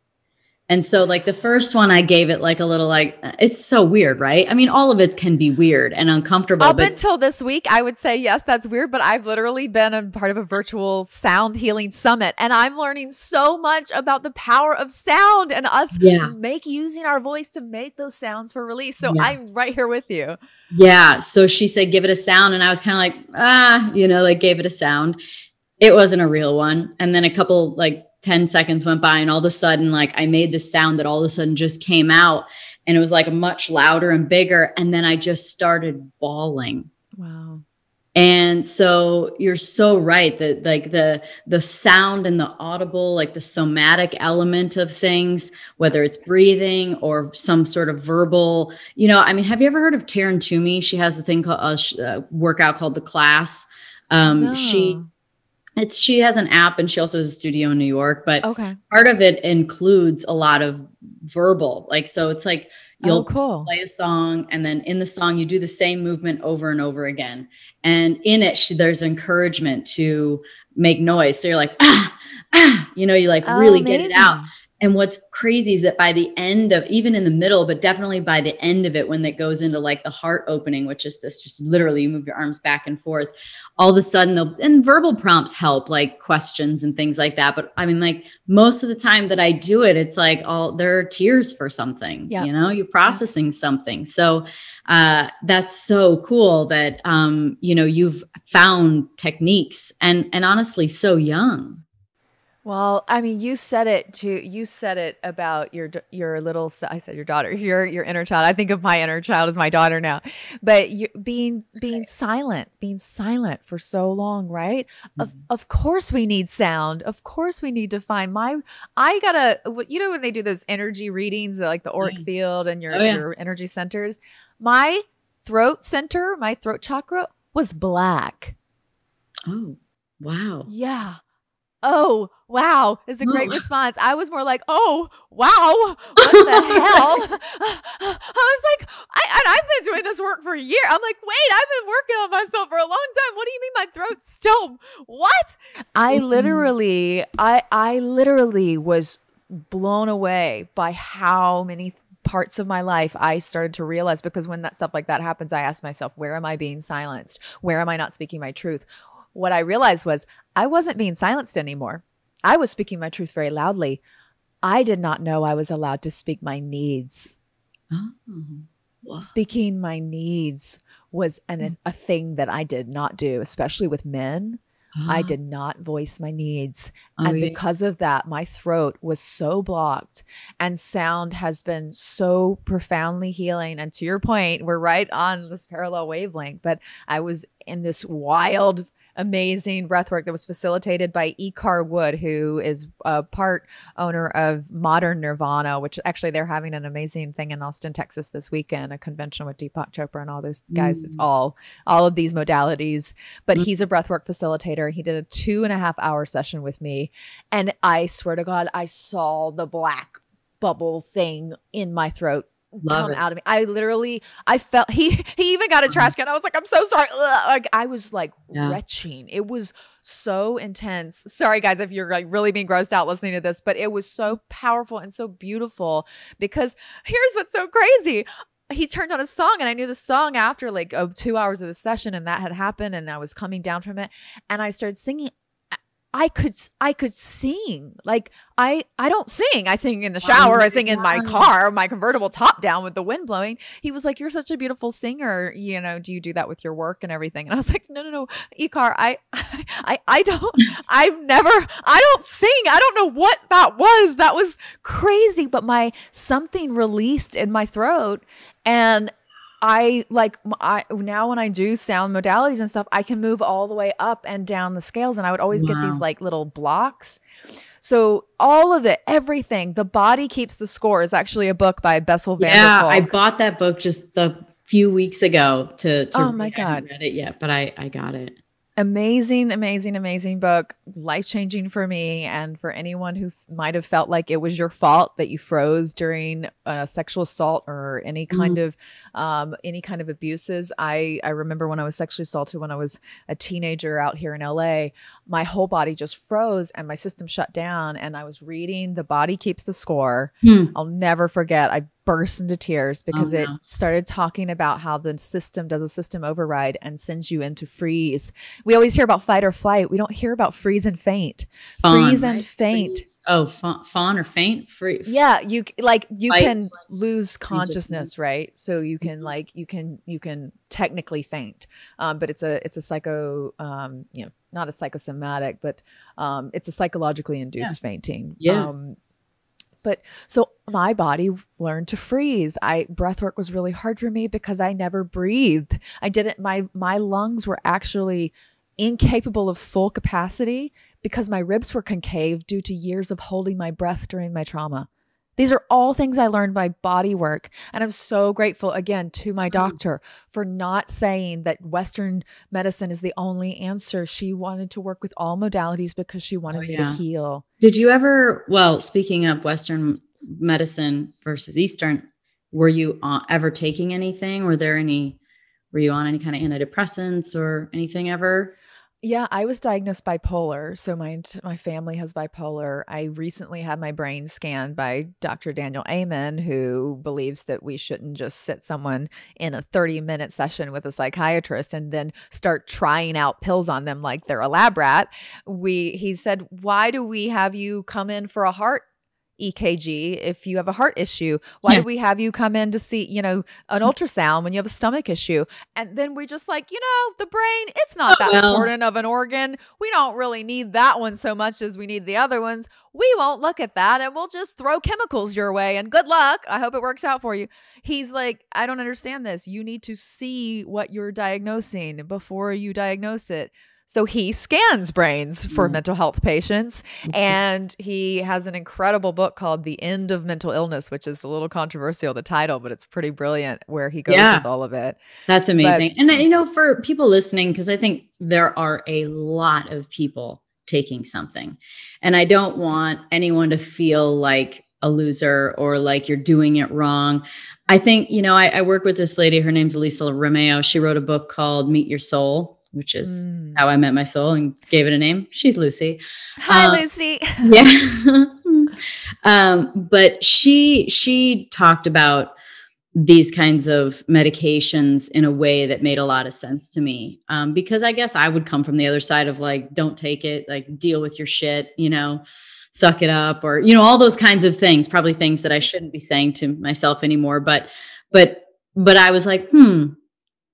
And so like the first one, I gave it like a little, like, it's so weird, right? I mean, all of it can be weird and uncomfortable. Up until this week, I would say, yes, that's weird. But I've literally been a part of a virtual sound healing summit. And I'm learning so much about the power of sound and us using our voice to make those sounds for release. So I'm right here with you. Yeah. So she said, give it a sound. And I was kind of like, like gave it a sound. It wasn't a real one. And then a couple, like 10 seconds went by and all of a sudden, like I made this sound that all of a sudden just came out and it was like much louder and bigger. And then I just started bawling. Wow. And so you're so right that like the sound and the audible, like the somatic element of things, whether it's breathing or some sort of verbal, I mean, have you ever heard of Taryn Toomey? She has the thing called workout called The Class. No. She has an app and she also has a studio in New York, but part of it includes a lot of verbal. Like, so it's like you'll play a song and then in the song, you do the same movement over and over again. And in it, there's encouragement to make noise. So you're like, you like really get it out. And what's crazy is that by the end of, even in the middle, but definitely by the end of it, when it goes into like the heart opening, which is this, just literally you move your arms back and forth, all of a sudden and verbal prompts help, like questions and things like that. But I mean, like most of the time that I do it, it's like there are tears for something, you're processing something. So that's so cool that, you've found techniques and honestly, so young. Well, I mean, you said it too. You said it about your little, I said your daughter, your inner child. I think of my inner child as my daughter now, but being silent for so long, right? Mm-hmm. Of course we need sound. Of course we need to find when they do those energy readings, like the auric field and your energy centers, my throat center, my throat chakra was black. Oh, wow. Yeah. Oh, wow. It's a great response. I was more like, oh, wow. What the hell? I was like, I've been doing this work for a year. I'm like, wait, I've been working on myself for a long time. What do you mean my throat's still, what? I literally was blown away by how many parts of my life I started to realize, because when that stuff like that happens, I ask myself, where am I being silenced? Where am I not speaking my truth? What I realized was I wasn't being silenced anymore. I was speaking my truth very loudly. I did not know I was allowed to speak my needs. Oh, wow. Speaking my needs was a thing that I did not do, especially with men. I did not voice my needs. And because of that, my throat was so blocked, and sound has been so profoundly healing. And to your point, we're right on this parallel wavelength, but I was in this wild, amazing breathwork that was facilitated by Ikar Wood, who is a part owner of Modern Nirvana, which actually they're having an amazing thing in Austin, Texas this weekend, a convention with Deepak Chopra and all those guys. It's all of these modalities, but he's a breathwork facilitator. He did a 2.5 hour session with me. And I swear to God, I saw the black bubble thing in my throat come out of me. I felt he even got a trash can. I was like, I'm so sorry. Like I was like retching. It was so intense. Sorry guys, if you're like really being grossed out listening to this, but it was so powerful and so beautiful, because here's what's so crazy. He turned on a song and I knew the song after like 2 hours of the session, and that had happened and I was coming down from it and I started singing. I could sing. Like I don't sing. I sing in the shower. I sing in my car, my convertible top down with the wind blowing. He was like, "You're such a beautiful singer. Do you do that with your work and everything?" And I was like, No, Ikar, I don't sing. I don't know what that was. That was crazy. But something released in my throat, and now when I do sound modalities and stuff, I can move all the way up and down the scales. And I would always get these like little blocks. So all of it, everything, The Body Keeps the Score is actually a book by Bessel van der Kolk. I bought that book just a few weeks ago to oh my God. I haven't read it yet, but I got it. Amazing, amazing, amazing book. Life-changing for me and for anyone who might have felt like it was your fault that you froze during a sexual assault or any kind of abuses. I remember when I was sexually assaulted when I was a teenager out here in LA, my whole body just froze and my system shut down. And I was reading The Body Keeps the Score. I'll never forget. I burst into tears because it started talking about how the system does a system override and sends you into freeze. We always hear about fight or flight. We don't hear about freeze and faint. Freeze and faint. Freeze. Oh, fawn or faint? Yeah, you can lose consciousness, right? So you can you can technically faint, but it's a psycho, not a psychosomatic, but it's a psychologically induced fainting. But so my body learned to freeze. Breathwork was really hard for me because I never breathed. I didn't, my lungs were actually incapable of full capacity because my ribs were concave due to years of holding my breath during my trauma. These are all things I learned by body work. And I'm so grateful again to my doctor for not saying that Western medicine is the only answer. She wanted to work with all modalities because she wanted me to heal. Did you ever, speaking of Western medicine versus Eastern, were you ever taking anything? Were you on any kind of antidepressants or anything ever? Yeah, I was diagnosed bipolar. So my family has bipolar. I recently had my brain scanned by Dr. Daniel Amen, who believes that we shouldn't just sit someone in a 30-minute session with a psychiatrist and then start trying out pills on them like they're a lab rat. He said, why do we have you come in for a heart EKG if you have a heart issue? Why do we have you come in to see, an ultrasound when you have a stomach issue? And then we just the brain, it's not that important of an organ. We don't really need that one so much as we need the other ones. We won't look at that and we'll just throw chemicals your way and good luck. I hope it works out for you. He's like, I don't understand this. You need to see what you're diagnosing before you diagnose it. So he scans brains for mental health patients. And he has an incredible book called The End of Mental Illness, which is a little controversial, the title, but it's pretty brilliant where he goes with all of it. That's amazing. And for people listening, because I think there are a lot of people taking something. And I don't want anyone to feel like a loser or like you're doing it wrong. I think, I work with this lady, her name's Elisa Romeo. She wrote a book called Meet Your Soul, which is how I met my soul and gave it a name. She's Lucy. Hi, Lucy. But she talked about these kinds of medications in a way that made a lot of sense to me. Because I guess I would come from the other side of like, don't take it, like deal with your shit, suck it up, or, all those kinds of things, probably things that I shouldn't be saying to myself anymore. But I was like,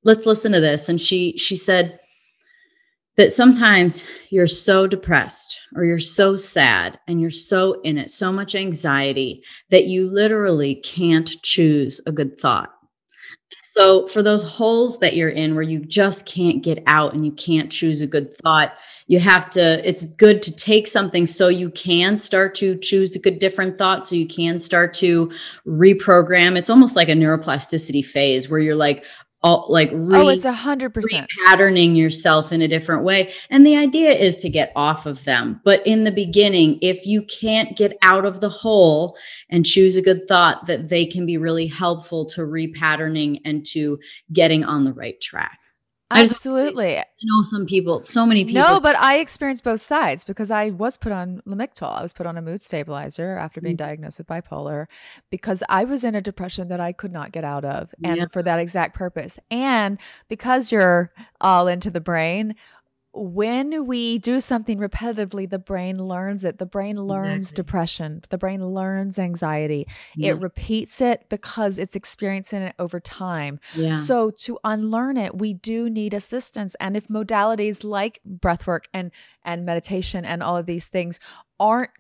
let's listen to this. And she said that sometimes you're so depressed or you're so sad and you're so in it, so much anxiety that you literally can't choose a good thought. So for those holes that you're in where you just can't get out and you can't choose a good thought, it's good to take something so you can start to choose a good different thought, so you can start to reprogram. It's almost like a neuroplasticity phase where you're like, it's 100% patterning yourself in a different way. And the idea is to get off of them. But in the beginning, if you can't get out of the hole and choose a good thought, that they can be really helpful to repatterning and to getting on the right track. Absolutely. I know so many people. No, but I experienced both sides because I was put on Lamictal. I was put on a mood stabilizer after being diagnosed with bipolar because I was in a depression that I could not get out of. And for that exact purpose. And because you're all into the brain, when we do something repetitively, the brain learns it. The brain learns depression. The brain learns anxiety. It repeats it because it's experiencing it over time. So to unlearn it, we do need assistance. And if modalities like breathwork and meditation and all of these things aren't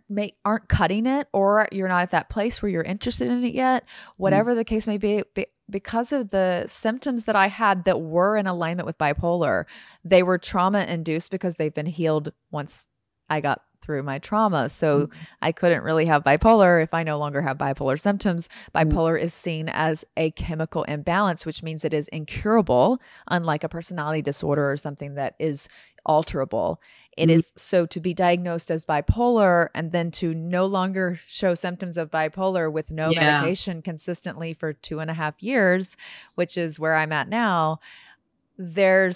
cutting it, or you're not at that place where you're interested in it yet, whatever the case may be, because of the symptoms that I had that were in alignment with bipolar, they were trauma induced because they've been healed once I got through my trauma. So I couldn't really have bipolar if I no longer have bipolar symptoms. Bipolar is seen as a chemical imbalance, which means it is incurable, unlike a personality disorder or something that is alterable. It is so to be diagnosed as bipolar and then to no longer show symptoms of bipolar with no medication consistently for 2.5 years, which is where I'm at now. There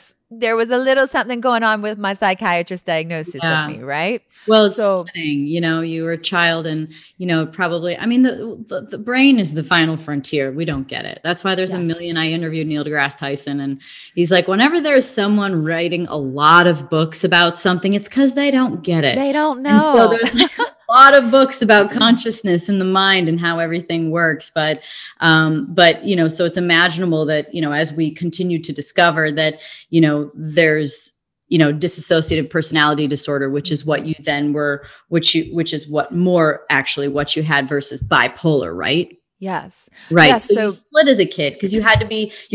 was a little something going on with my psychiatrist diagnosis of me, right? Well, it's stunning. You know, you were a child and, you know, probably, I mean, the brain is the final frontier. We don't get it. That's why there's a million. I interviewed Neil deGrasse Tyson and he's like, whenever there's someone writing a lot of books about something, it's because they don't get it. They don't know. And so there's like a lot of books about consciousness and the mind and how everything works. But, you know, so it's imaginable that, you know, as we continue to discover that, you know, there's, you know, dissociative personality disorder, which is what you then were, which is what you had versus bipolar, right? Yes. Right. Yes, so you split as a kid because you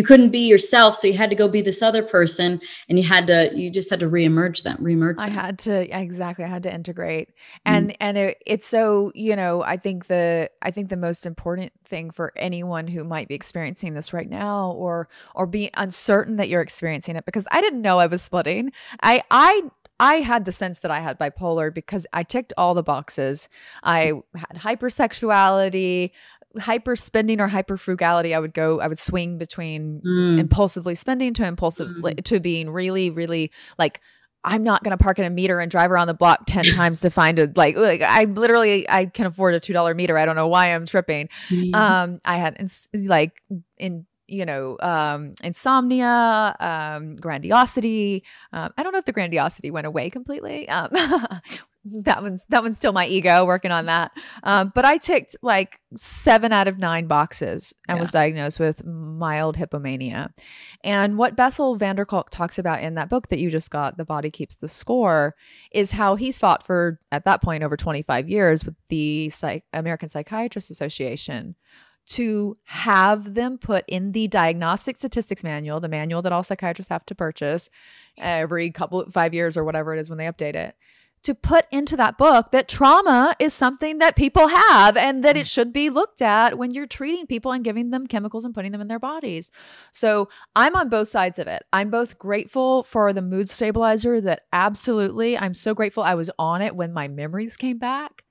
couldn't be yourself. So you had to go be this other person and you just had to reemerge them. I had to integrate. And it's so, you know, I think the most important thing for anyone who might be experiencing this right now or be uncertain that you're experiencing it, because I didn't know I was splitting. I had the sense that I had bipolar because I ticked all the boxes. I had hypersexuality, hyper spending or hyper frugality. I would swing between impulsively spending to being really, really like, I'm not going to park in a meter and drive around the block 10 times to find I can afford a $2 meter. I don't know why I'm tripping. I had insomnia, grandiosity. I don't know if the grandiosity went away completely. That one's still my ego working on that. But I ticked like 7 out of 9 boxes and was diagnosed with mild hypomania. And what Bessel van der Kolk talks about in that book that you just got, The Body Keeps the Score, is how he's fought for, at that point, over 25 years with the American Psychiatrists Association to have them put in the Diagnostic Statistics Manual, the manual that all psychiatrists have to purchase every 5 years or whatever it is when they update it, to put into that book that trauma is something that people have and that it should be looked at when you're treating people and giving them chemicals and putting them in their bodies. So I'm on both sides of it. I'm both grateful for the mood stabilizer that absolutely, I'm so grateful I was on it when my memories came back,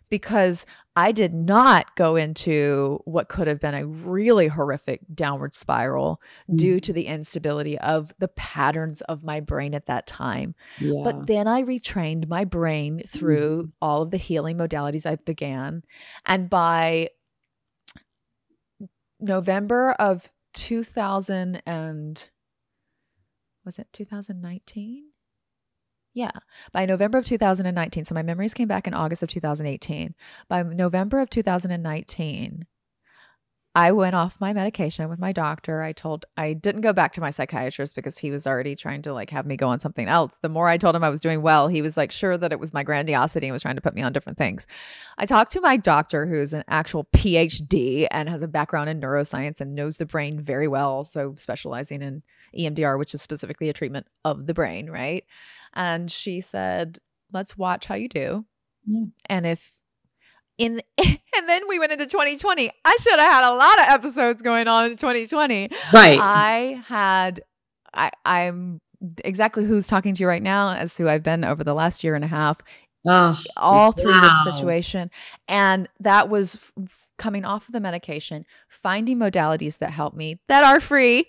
because I did not go into what could have been a really horrific downward spiral due to the instability of the patterns of my brain at that time. Yeah. But then I retrained my brain through all of the healing modalities I began. And by November of 2019? Yeah. By November of 2019, so my memories came back in August of 2018. By November of 2019, I went off my medication with my doctor. I didn't go back to my psychiatrist because he was already trying to like have me go on something else. The more I told him I was doing well, he was like sure that it was my grandiosity and was trying to put me on different things. I talked to my doctor, who's an actual PhD and has a background in neuroscience and knows the brain very well. So specializing in EMDR, which is specifically a treatment of the brain, right? And she said, let's watch how you do. And and then we went into 2020. I should have had a lot of episodes going on in 2020. Right. I'm exactly who's talking to you right now as who I've been over the last year and a half, all through this situation. And that was coming off of the medication, finding modalities that help me that are free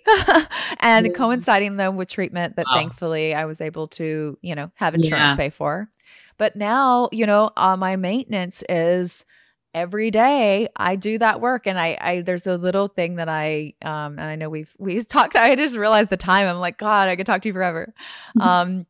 and coinciding them with treatment that thankfully I was able to, have insurance pay for. But now, my maintenance is every day I do that work. And I there's a little thing that and I know we've talked, I just realized the time. I'm like, God, I could talk to you forever. My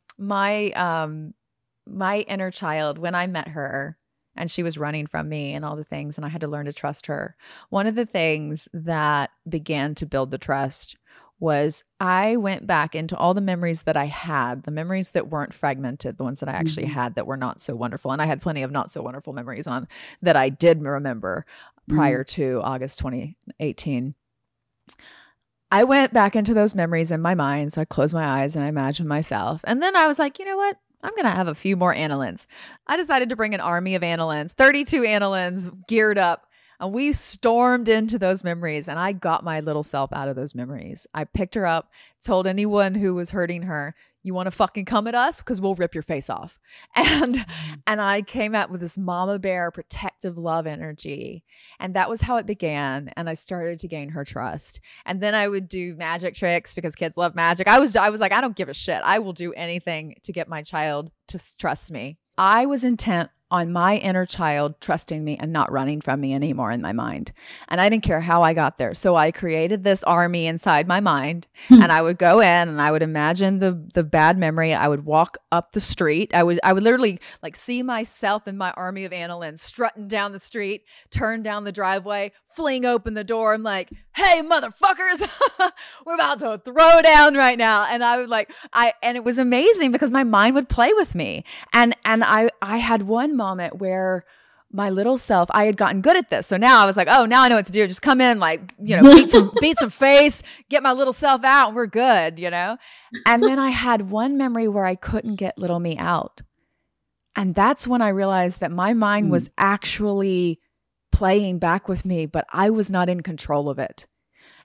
inner child, when I met her and she was running from me and all the things, and I had to learn to trust her. One of the things that began to build the trust was I went back into all the memories that I had, the memories that weren't fragmented, the ones that I actually had that were not so wonderful. And I had plenty of not so wonderful memories on that I did remember prior to August 2018. I went back into those memories in my mind. So I closed my eyes and I imagined myself. And then I was like, you know what? I'm going to have a few more Annalynes. I decided to bring an army of Anilines, 32 Annalynes geared up. And we stormed into those memories, and I got my little self out of those memories. I picked her up, told anyone who was hurting her, you want to fucking come at us? Because we'll rip your face off. And I came out with this mama bear protective love energy. And that was how it began. And I started to gain her trust. And then I would do magic tricks because kids love magic. I was like, I don't give a shit. I will do anything to get my child to trust me. I was intent on my inner child trusting me and not running from me anymore in my mind. And I didn't care how I got there. So I created this army inside my mind, and I would go in and I would imagine the bad memory. I would walk up the street. I would literally like see myself in my army of Annalynne strutting down the street, turn down the driveway, fling open the door. I'm like, hey, motherfuckers, we're about to throw down right now. And I would and it was amazing because my mind would play with me. And I had one moment where my little self, I had gotten good at this. So now I was like, oh, now I know what to do. Just come in, like, beat some face, get my little self out, and we're good, And then I had one memory where I couldn't get little me out. And that's when I realized that my mind was actually playing back with me, but I was not in control of it.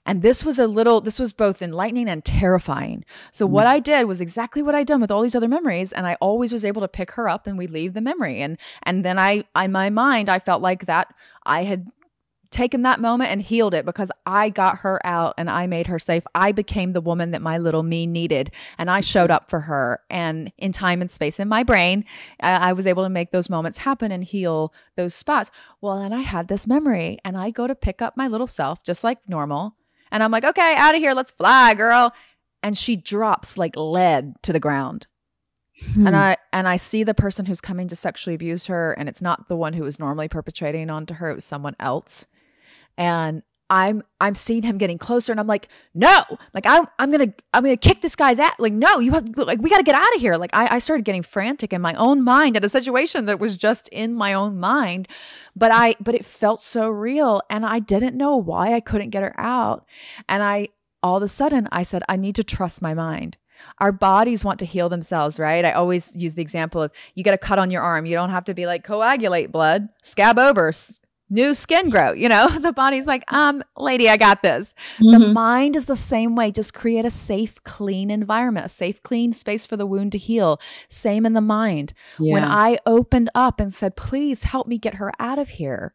And this was both enlightening and terrifying. So what I did was exactly what I'd done with all these other memories. And I always was able to pick her up and we leave the memory. And then in my mind, I felt like that I had taken that moment and healed it because I got her out and I made her safe. I became the woman that my little me needed. And I showed up for her. And in time and space in my brain, I was able to make those moments happen and heal those spots. Well, then I had this memory and I go to pick up my little self just like normal. And I'm like, okay, out of here. Let's fly, girl. And she drops like lead to the ground. And I see the person who's coming to sexually abuse her. And it's not the one who was normally perpetrating onto her. It was someone else. And I'm seeing him getting closer. And I'm like, no, like I'm going to kick this guy's ass. Like, no, we got to get out of here. Like I started getting frantic in my own mind at a situation that was just in my own mind. But it felt so real. And I didn't know why I couldn't get her out. And all of a sudden I said, I need to trust my mind. Our bodies want to heal themselves, right? I always use the example of you get a cut on your arm. You don't have to be like coagulate blood, scab over, new skin grow, the body's like, lady, I got this. The mind is the same way. Just create a safe, clean environment, a safe, clean space for the wound to heal. Same in the mind. Yeah. When I opened up and said, please help me get her out of here,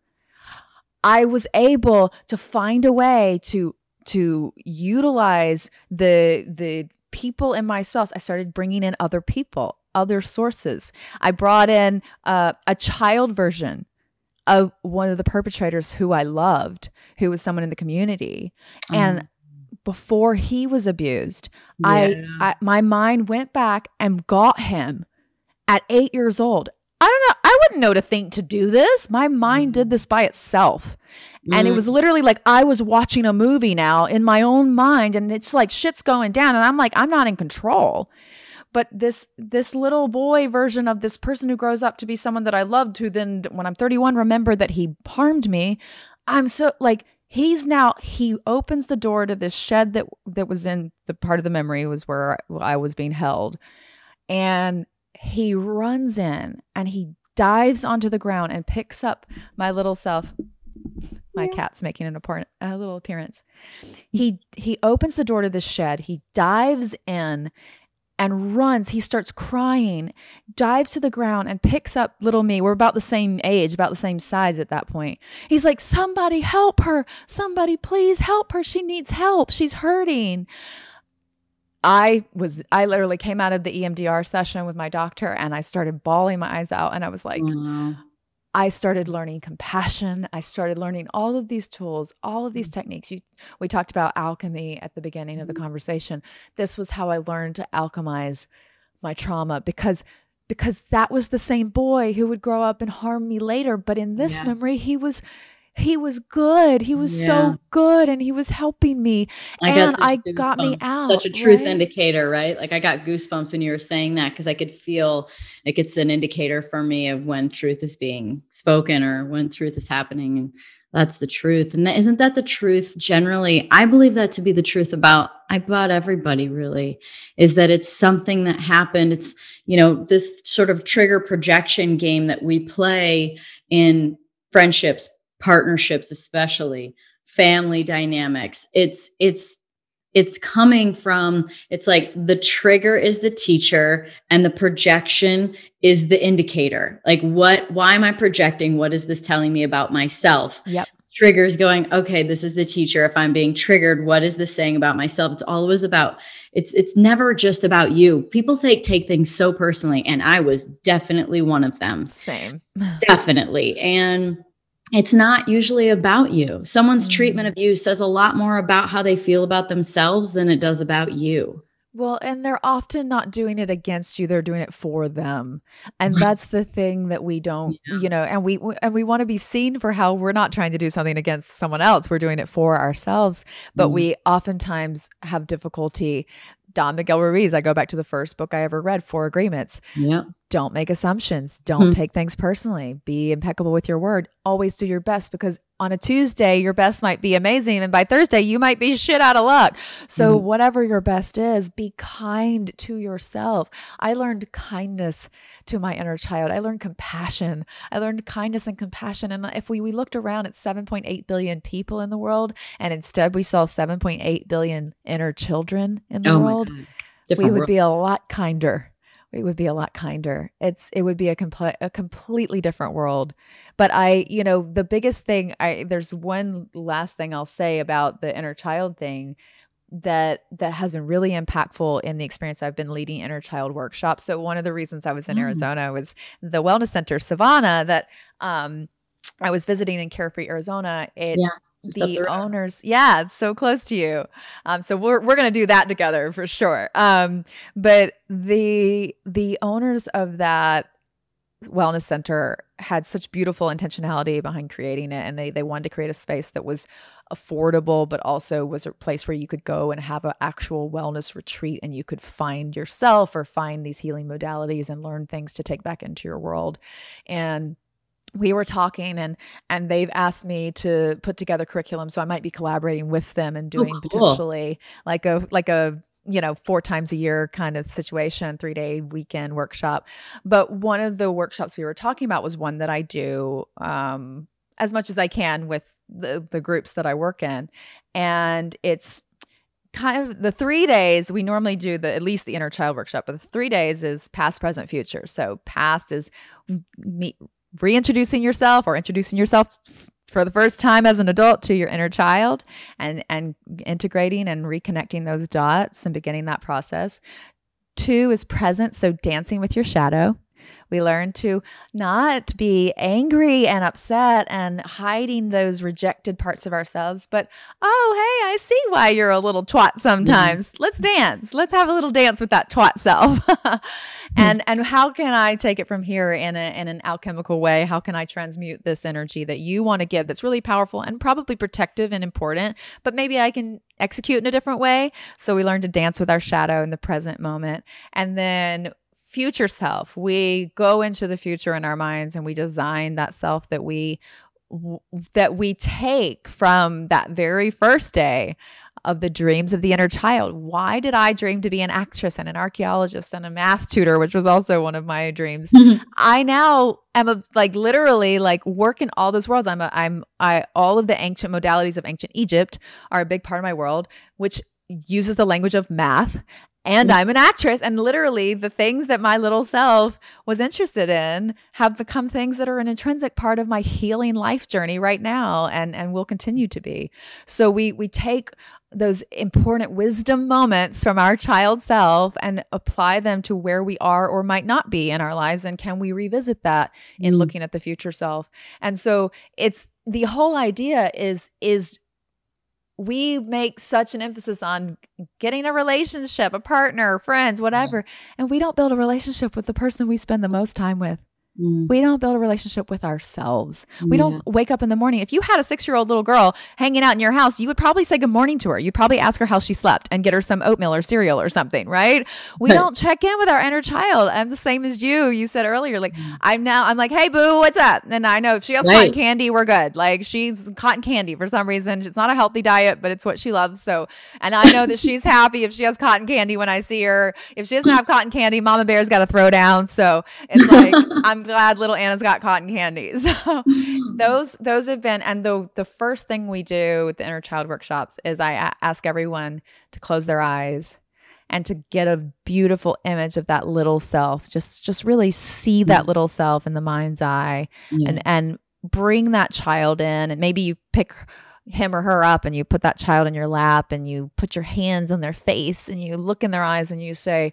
I was able to find a way to utilize the people in my spouse. I started bringing in other people, other sources. I brought in a child version of one of the perpetrators who I loved, who was someone in the community. And before he was abused, my mind went back and got him at 8 years old. I don't know. I wouldn't know to think to do this. My mind did this by itself. And it was literally like I was watching a movie now in my own mind, and it's like shit's going down. And I'm like, I'm not in control. But this little boy version of this person who grows up to be someone that I loved, who then when I'm 31, remembered that he harmed me. I'm so like, he opens the door to this shed that was in the part of the memory was where I was being held. And he runs in and he dives onto the ground and picks up my little self. My cat's making a little appearance. He opens the door to this shed. He dives in and runs. He starts crying, dives to the ground and picks up little me. We're about the same age, about the same size at that point. He's like, somebody help her. Somebody please help her. She needs help. She's hurting. I literally came out of the EMDR session with my doctor and I started bawling my eyes out. And I was like, I started learning compassion. I started learning all of these tools, all of these techniques. We talked about alchemy at the beginning of the conversation. This was how I learned to alchemize my trauma because that was the same boy who would grow up and harm me later. But in this memory, he was he was good. He was so good, and he was helping me, and I got me out. Such a truth indicator, right? Like I got goosebumps when you were saying that, because I could feel like it's an indicator for me of when truth is being spoken or when truth is happening. And that's the truth. And isn't that the truth generally? I believe that to be the truth about everybody, really, is that it's something that happened. It's, this sort of trigger projection game that we play in friendships, partnerships, especially family dynamics. It's coming from, it's like the trigger is the teacher and the projection is the indicator. Like why am I projecting? What is this telling me about myself? Yep. Triggers going, okay, this is the teacher. If I'm being triggered, what is this saying about myself? It's always about, it's never just about you. People take things so personally. And I was definitely one of them. Same. Definitely. And it's not usually about you. Someone's treatment of you says a lot more about how they feel about themselves than it does about you. Well, and they're often not doing it against you. They're doing it for them. And that's the thing that we don't, and we want to be seen for how we're not trying to do something against someone else. We're doing it for ourselves. But we oftentimes have difficulty. Don Miguel Ruiz, I go back to the first book I ever read, 4 Agreements. Yeah. Don't make assumptions. Don't take things personally. Be impeccable with your word. Always do your best, because on a Tuesday, your best might be amazing. And by Thursday, you might be shit out of luck. So whatever your best is, be kind to yourself. I learned kindness to my inner child. I learned compassion. I learned kindness and compassion. And if we looked around at 7.8 billion people in the world, and instead we saw 7.8 billion inner children in the world, we would be a lot kinder. It would be a lot kinder. It would be a completely different world. But the biggest thing, there's one last thing I'll say about the inner child thing that has been really impactful in the experience. I've been leading inner child workshops. So one of the reasons I was in Arizona was the wellness center, Savannah, that I was visiting in Carefree, Arizona. The owners, it's so close to you. So we're going to do that together for sure. But the owners of that wellness center had such beautiful intentionality behind creating it. And they wanted to create a space that was affordable, but also was a place where you could go and have an actual wellness retreat, and you could find yourself or find these healing modalities and learn things to take back into your world. And we were talking, and they've asked me to put together curriculum. So I might be collaborating with them and doing potentially like a 4 times a year kind of situation, 3-day weekend workshop. But one of the workshops we were talking about was one that I do as much as I can with the groups that I work in. And it's kind of the 3 days we normally do at least the inner child workshop, but the 3 days is past, present, future. So past is reintroducing yourself or introducing yourself for the first time as an adult to your inner child, and integrating and reconnecting those dots and beginning that process. 2 is present. So dancing with your shadow. We learn to not be angry and upset and hiding those rejected parts of ourselves, but, oh, hey, I see why you're a little twat sometimes. Let's dance. Let's have a little dance with that twat self. And how can I take it from here in an alchemical way? How can I transmute this energy that you want to give that's really powerful and probably protective and important, but maybe I can execute in a different way? So we learn to dance with our shadow in the present moment. And then future self, we go into the future in our minds, and we design that self that we take from that very first day of the dreams of the inner child. Why did I dream to be an actress and an archaeologist and a math tutor, which was also one of my dreams? I now am literally work in all those worlds. All of the ancient modalities of ancient Egypt are a big part of my world, which uses the language of math. And I'm an actress, and literally the things that my little self was interested in have become things that are an intrinsic part of my healing life journey right now, and will continue to be. So we take those important wisdom moments from our child self and apply them to where we are or might not be in our lives. And can we revisit that in looking at the future self? And so it's the whole idea is we make such an emphasis on getting a relationship, a partner, friends, whatever. And we don't build a relationship with the person we spend the most time with. We don't build a relationship with ourselves. We don't wake up in the morning. If you had a 6-year-old little girl hanging out in your house, you would probably say good morning to her. You'd probably ask her how she slept and get her some oatmeal or cereal or something, right? We don't check in with our inner child. I'm the same as you. You said earlier, like I'm like, hey boo, what's up? And I know if she has cotton candy, we're good. Like she's cotton candy for some reason. It's not a healthy diet, but it's what she loves. So, and I know that she's happy if she has cotton candy when I see her. If she doesn't have cotton candy, Mama Bear's got to throw down. So it's like, I'm glad little Anna's got cotton candy. So those have been, and the first thing we do with the inner child workshops is I ask everyone to close their eyes and to get a beautiful image of that little self. Just really see that little self in the mind's eye and bring that child in. And maybe you pick him or her up and you put that child in your lap and you put your hands on their face and you look in their eyes and you say,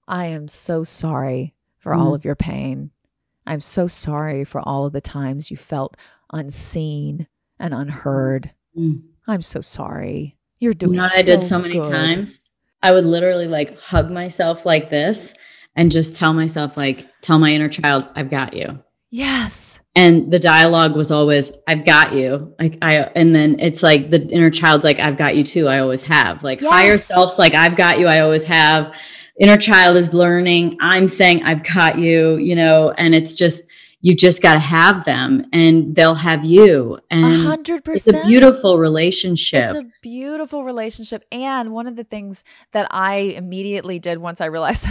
I am so sorry for all of your pain. I'm so sorry for all of the times you felt unseen and unheard. I'm so sorry. You're doing what I did so many times? I would literally like hug myself like this and just tell myself, like, tell my inner child, I've got you. Yes. And the dialogue was always, I've got you. And then it's like the inner child's like, I've got you too. I always have. Like higher self's like, I've got you. I always have. Inner child is learning. I'm saying, I've got you, and it's just, you just got to have them and they'll have you. And 100%. It's a beautiful relationship. It's a beautiful relationship. And one of the things that I immediately did once I realized,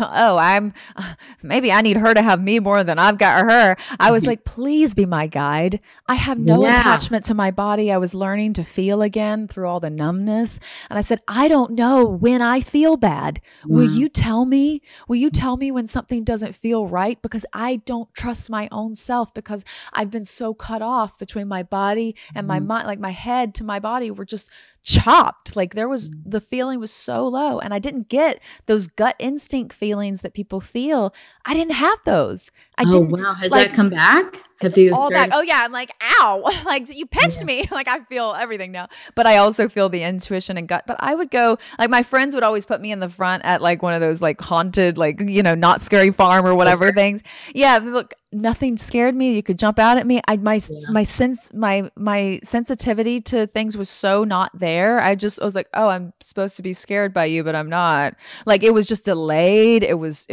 maybe I need her to have me more than I've got her. I was like, please be my guide. I have no attachment to my body. I was learning to feel again through all the numbness. And I said, I don't know when I feel bad. Will you tell me? Will you tell me when something doesn't feel right? Because I don't trust my own self because I've been so cut off between my body and my mind, like my head to my body were just chopped. Like the feeling was so low and I didn't get those gut instinct feelings that people feel. I didn't have those. Wow. Has that come back? Have you all back? Oh yeah. I'm like, ow, like you pinched me. Like I feel everything now, but I also feel the intuition and gut. But I would go, like my friends would always put me in the front at like one of those like haunted, like, not scary farm or whatever things. Yeah. Look, nothing scared me. You could jump out at me. My sensitivity to things was so not there. I was like, oh, I'm supposed to be scared by you, but I'm not. Like it was just delayed. It was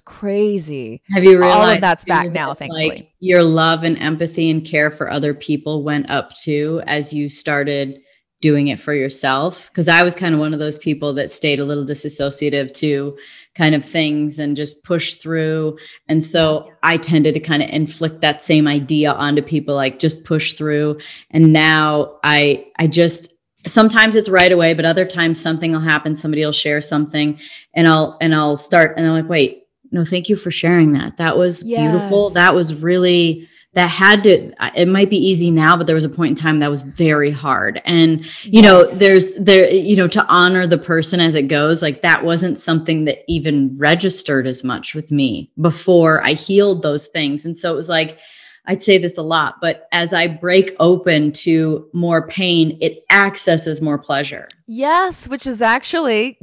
crazy. Have you realized all of that's back now, thankfully? Like your love and empathy and care for other people went up too as you started doing it for yourself? Because I was kind of one of those people that stayed a little dissociative to kind of things and just pushed through. And so I tended to kind of inflict that same idea onto people, like just push through. And now I just, sometimes it's right away, but other times something will happen. Somebody will share something and I'll start and I'm like, wait, no, thank you for sharing that. That was beautiful. That was really, it might be easy now, but there was a point in time that was very hard. And, to honor the person as it goes, like that wasn't something that even registered as much with me before I healed those things. And so it was like, I'd say this a lot, but as I break open to more pain, it accesses more pleasure. Yes, which is actually,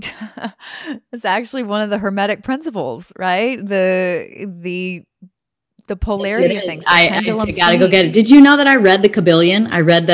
it's actually one of the Hermetic principles, right? The polarity of things. I gotta go get it. Did you know that I read the Kabbalion? I read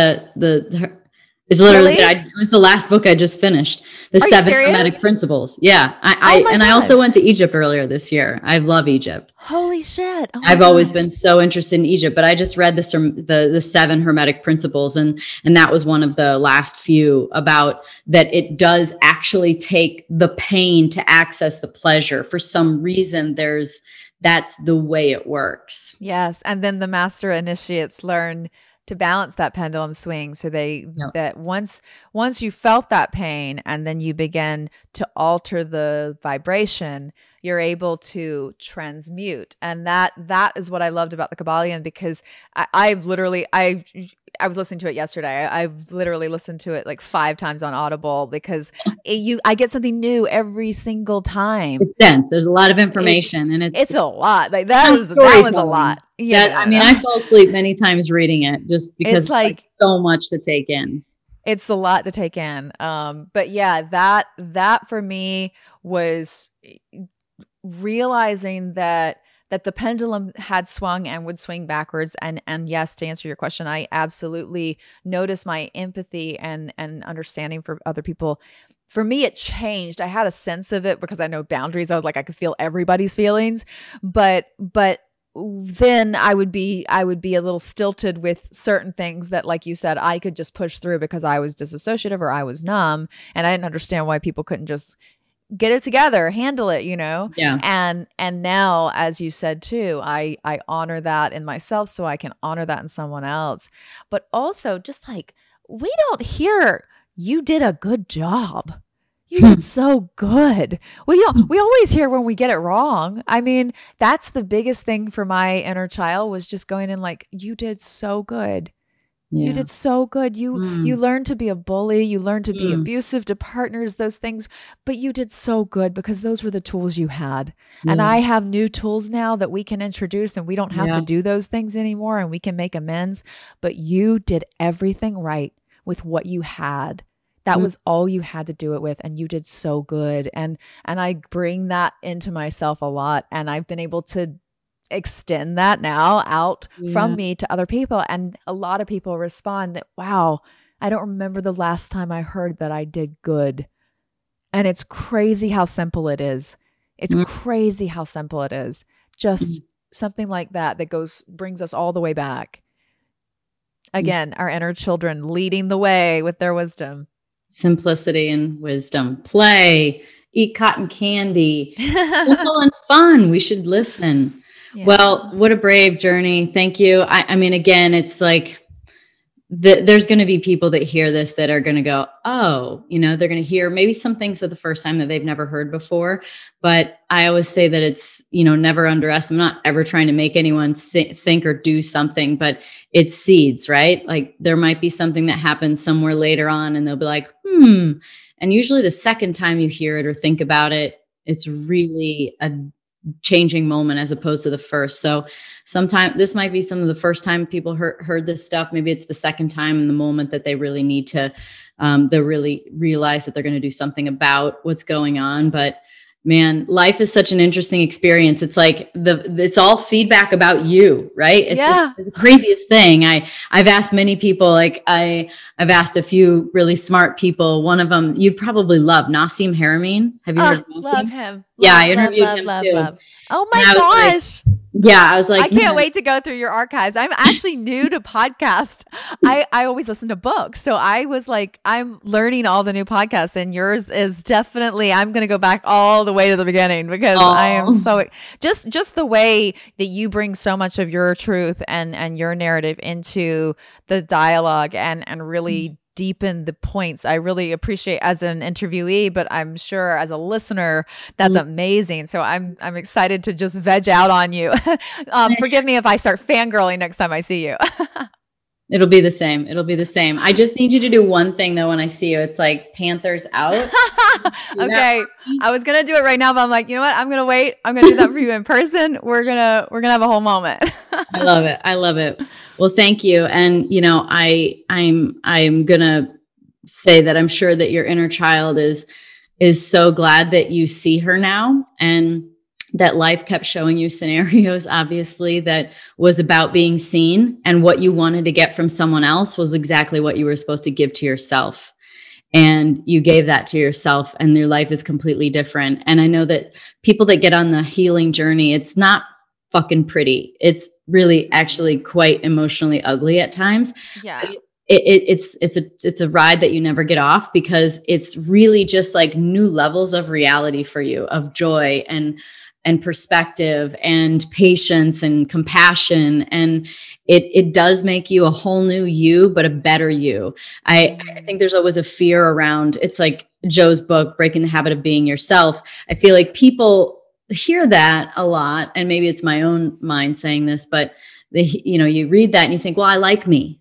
it's literally, it was the last book I just finished. The 7 Hermetic Principles. Yeah. I also went to Egypt earlier this year. I love Egypt. Holy shit. I've always been so interested in Egypt, but I just read the 7 Hermetic Principles. And that was one of the last few about that. It does actually take the pain to access the pleasure. For some reason, that's the way it works. Yes. And then the master initiates learn to balance that pendulum swing. So that once you felt that pain and then you begin to alter the vibration, you're able to transmute. And that is what I loved about the Kabbalion, because I was listening to it yesterday. I've literally listened to it like 5 times on Audible because I get something new every single time. It's dense. There's a lot of information and it's a lot. Like that was a lot. I fell asleep many times reading it just because it's like so much to take in. It's a lot to take in. But yeah, that for me was realizing that that the pendulum had swung and would swing backwards. And yes, to answer your question, I absolutely noticed my empathy and understanding for other people. For me, it changed. I had a sense of it because I know boundaries. I was like, I could feel everybody's feelings, but then I would be a little stilted with certain things that, like you said, I could just push through because I was dissociative or I was numb, and I didn't understand why people couldn't just get it together, handle it, you know? Yeah. And now, as you said too, I honor that in myself so I can honor that in someone else. But also just like, we don't hear you did a good job. You did so good. We always hear when we get it wrong. I mean, that's the biggest thing for my inner child, was just going in like, you did so good. Yeah. You did so good. You learned to be a bully. You learned to be abusive to partners, those things, but you did so good because those were the tools you had. Yeah. And I have new tools now that we can introduce, and we don't have to do those things anymore, and we can make amends, but you did everything right with what you had. That was all you had to do it with, and you did so good. And I bring that into myself a lot, and I've been able to extend that now out from me to other people. And a lot of people respond that, wow, I don't remember the last time I heard that I did good. And it's crazy how simple it is. It's crazy how simple it is. Just something like that brings us all the way back. Again, our inner children leading the way with their wisdom. Simplicity and wisdom. Play, eat cotton candy, simple and fun. We should listen. Yeah. Well, what a brave journey. Thank you. I mean, again, it's like there's going to be people that hear this that are going to go, oh, you know, they're going to hear maybe some things for the first time that they've never heard before. But I always say that it's, you know, never underestimate. I'm not ever trying to make anyone think or do something, but it's seeds, right? Like there might be something that happens somewhere later on and they'll be like, And usually the second time you hear it or think about it, it's really a changing moment as opposed to the first. So sometimes this might be some of the first time people heard this stuff. Maybe it's the second time in the moment that they really need to, they really realize that they're going to do something about what's going on. But man, life is such an interesting experience. It's like it's all feedback about you, right? It's just it's the craziest thing. I've asked many people, like I've asked a few really smart people. One of them you'd probably love, Nassim Haramein. Have you heard of Nassim? Love him. Yeah, I interviewed him too. Oh my gosh. I was like, I can't wait to go through your archives. I'm actually new to podcast. I always listen to books. So I was like, I'm learning all the new podcasts, and yours is definitely, I'm going to go back all the way to the beginning because I am so, just the way that you bring so much of your truth and your narrative into the dialogue and really deepen the points. I really appreciate as an interviewee, but I'm sure as a listener, that's amazing. So I'm excited to just veg out on you. Forgive me if I start fangirling next time I see you. It'll be the same. It'll be the same. I just need you to do one thing though. When I see you, it's like Panthers out. Okay. I was going to do it right now, but I'm like, you know what? I'm going to wait. I'm going to do that for you in person. We're going to have a whole moment. I love it. I love it. Well, thank you. And you know, I'm going to say that I'm sure that your inner child is so glad that you see her now, and that life kept showing you scenarios, obviously, that was about being seen, and what you wanted to get from someone else was exactly what you were supposed to give to yourself. And you gave that to yourself, and your life is completely different. And I know that people that get on the healing journey, it's not fucking pretty. It's really actually quite emotionally ugly at times. Yeah. It's a ride that you never get off, because it's really just like new levels of reality for you, of joy and perspective and patience and compassion. And it does make you a whole new you, but a better you. I think there's always a fear around, it's like Joe's book, Breaking the Habit of Being Yourself. I feel like people hear that a lot, and maybe it's my own mind saying this, but you read that and you think, well, I like me,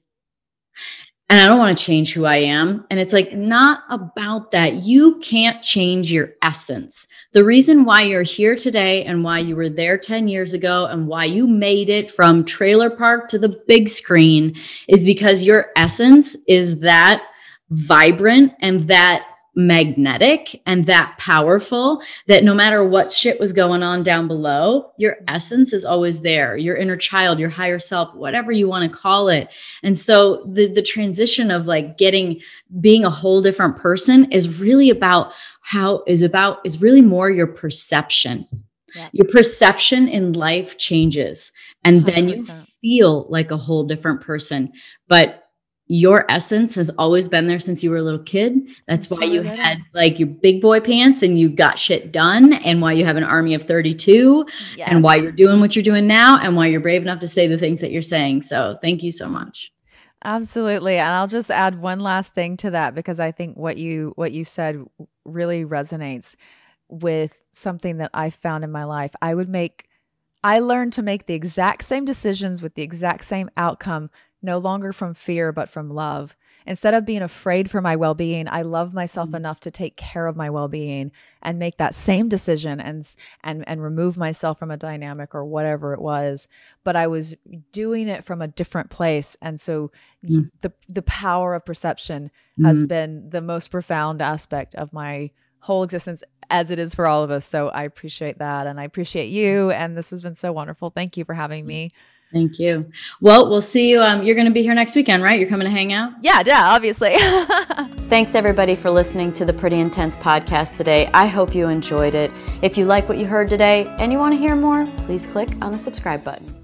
and I don't want to change who I am. And it's like, not about that. You can't change your essence. The reason why you're here today, and why you were there 10 years ago, and why you made it from trailer park to the big screen, is because your essence is that vibrant and that magnetic and that powerful that no matter what shit was going on down below, your essence is always there. Your inner child, your higher self, whatever you want to call it. And so the transition of like being a whole different person is really is really more your perception. Yep. Your perception in life changes, and 100%. Then you feel like a whole different person. But your essence has always been there since you were a little kid. That's why you had like your big boy pants and you got shit done, and why you have an army of 32, yes. And why you're doing what you're doing now, and why you're brave enough to say the things that you're saying. So thank you so much. Absolutely. And I'll just add one last thing to that, because I think what you said really resonates with something that I found in my life. I learned to make the exact same decisions with the exact same outcome, no longer from fear, but from love. Instead of being afraid for my well-being, I love myself enough to take care of my well-being and make that same decision and remove myself from a dynamic or whatever it was. But I was doing it from a different place. And so the power of perception has been the most profound aspect of my whole existence, as it is for all of us. So I appreciate that. And I appreciate you. And this has been so wonderful. Thank you for having me. Thank you. Well, we'll see you. You're going to be here next weekend, right? You're coming to hang out? Yeah, obviously. Thanks everybody for listening to the Pretty Intense podcast today. I hope you enjoyed it. If you like what you heard today and you want to hear more, please click on the subscribe button.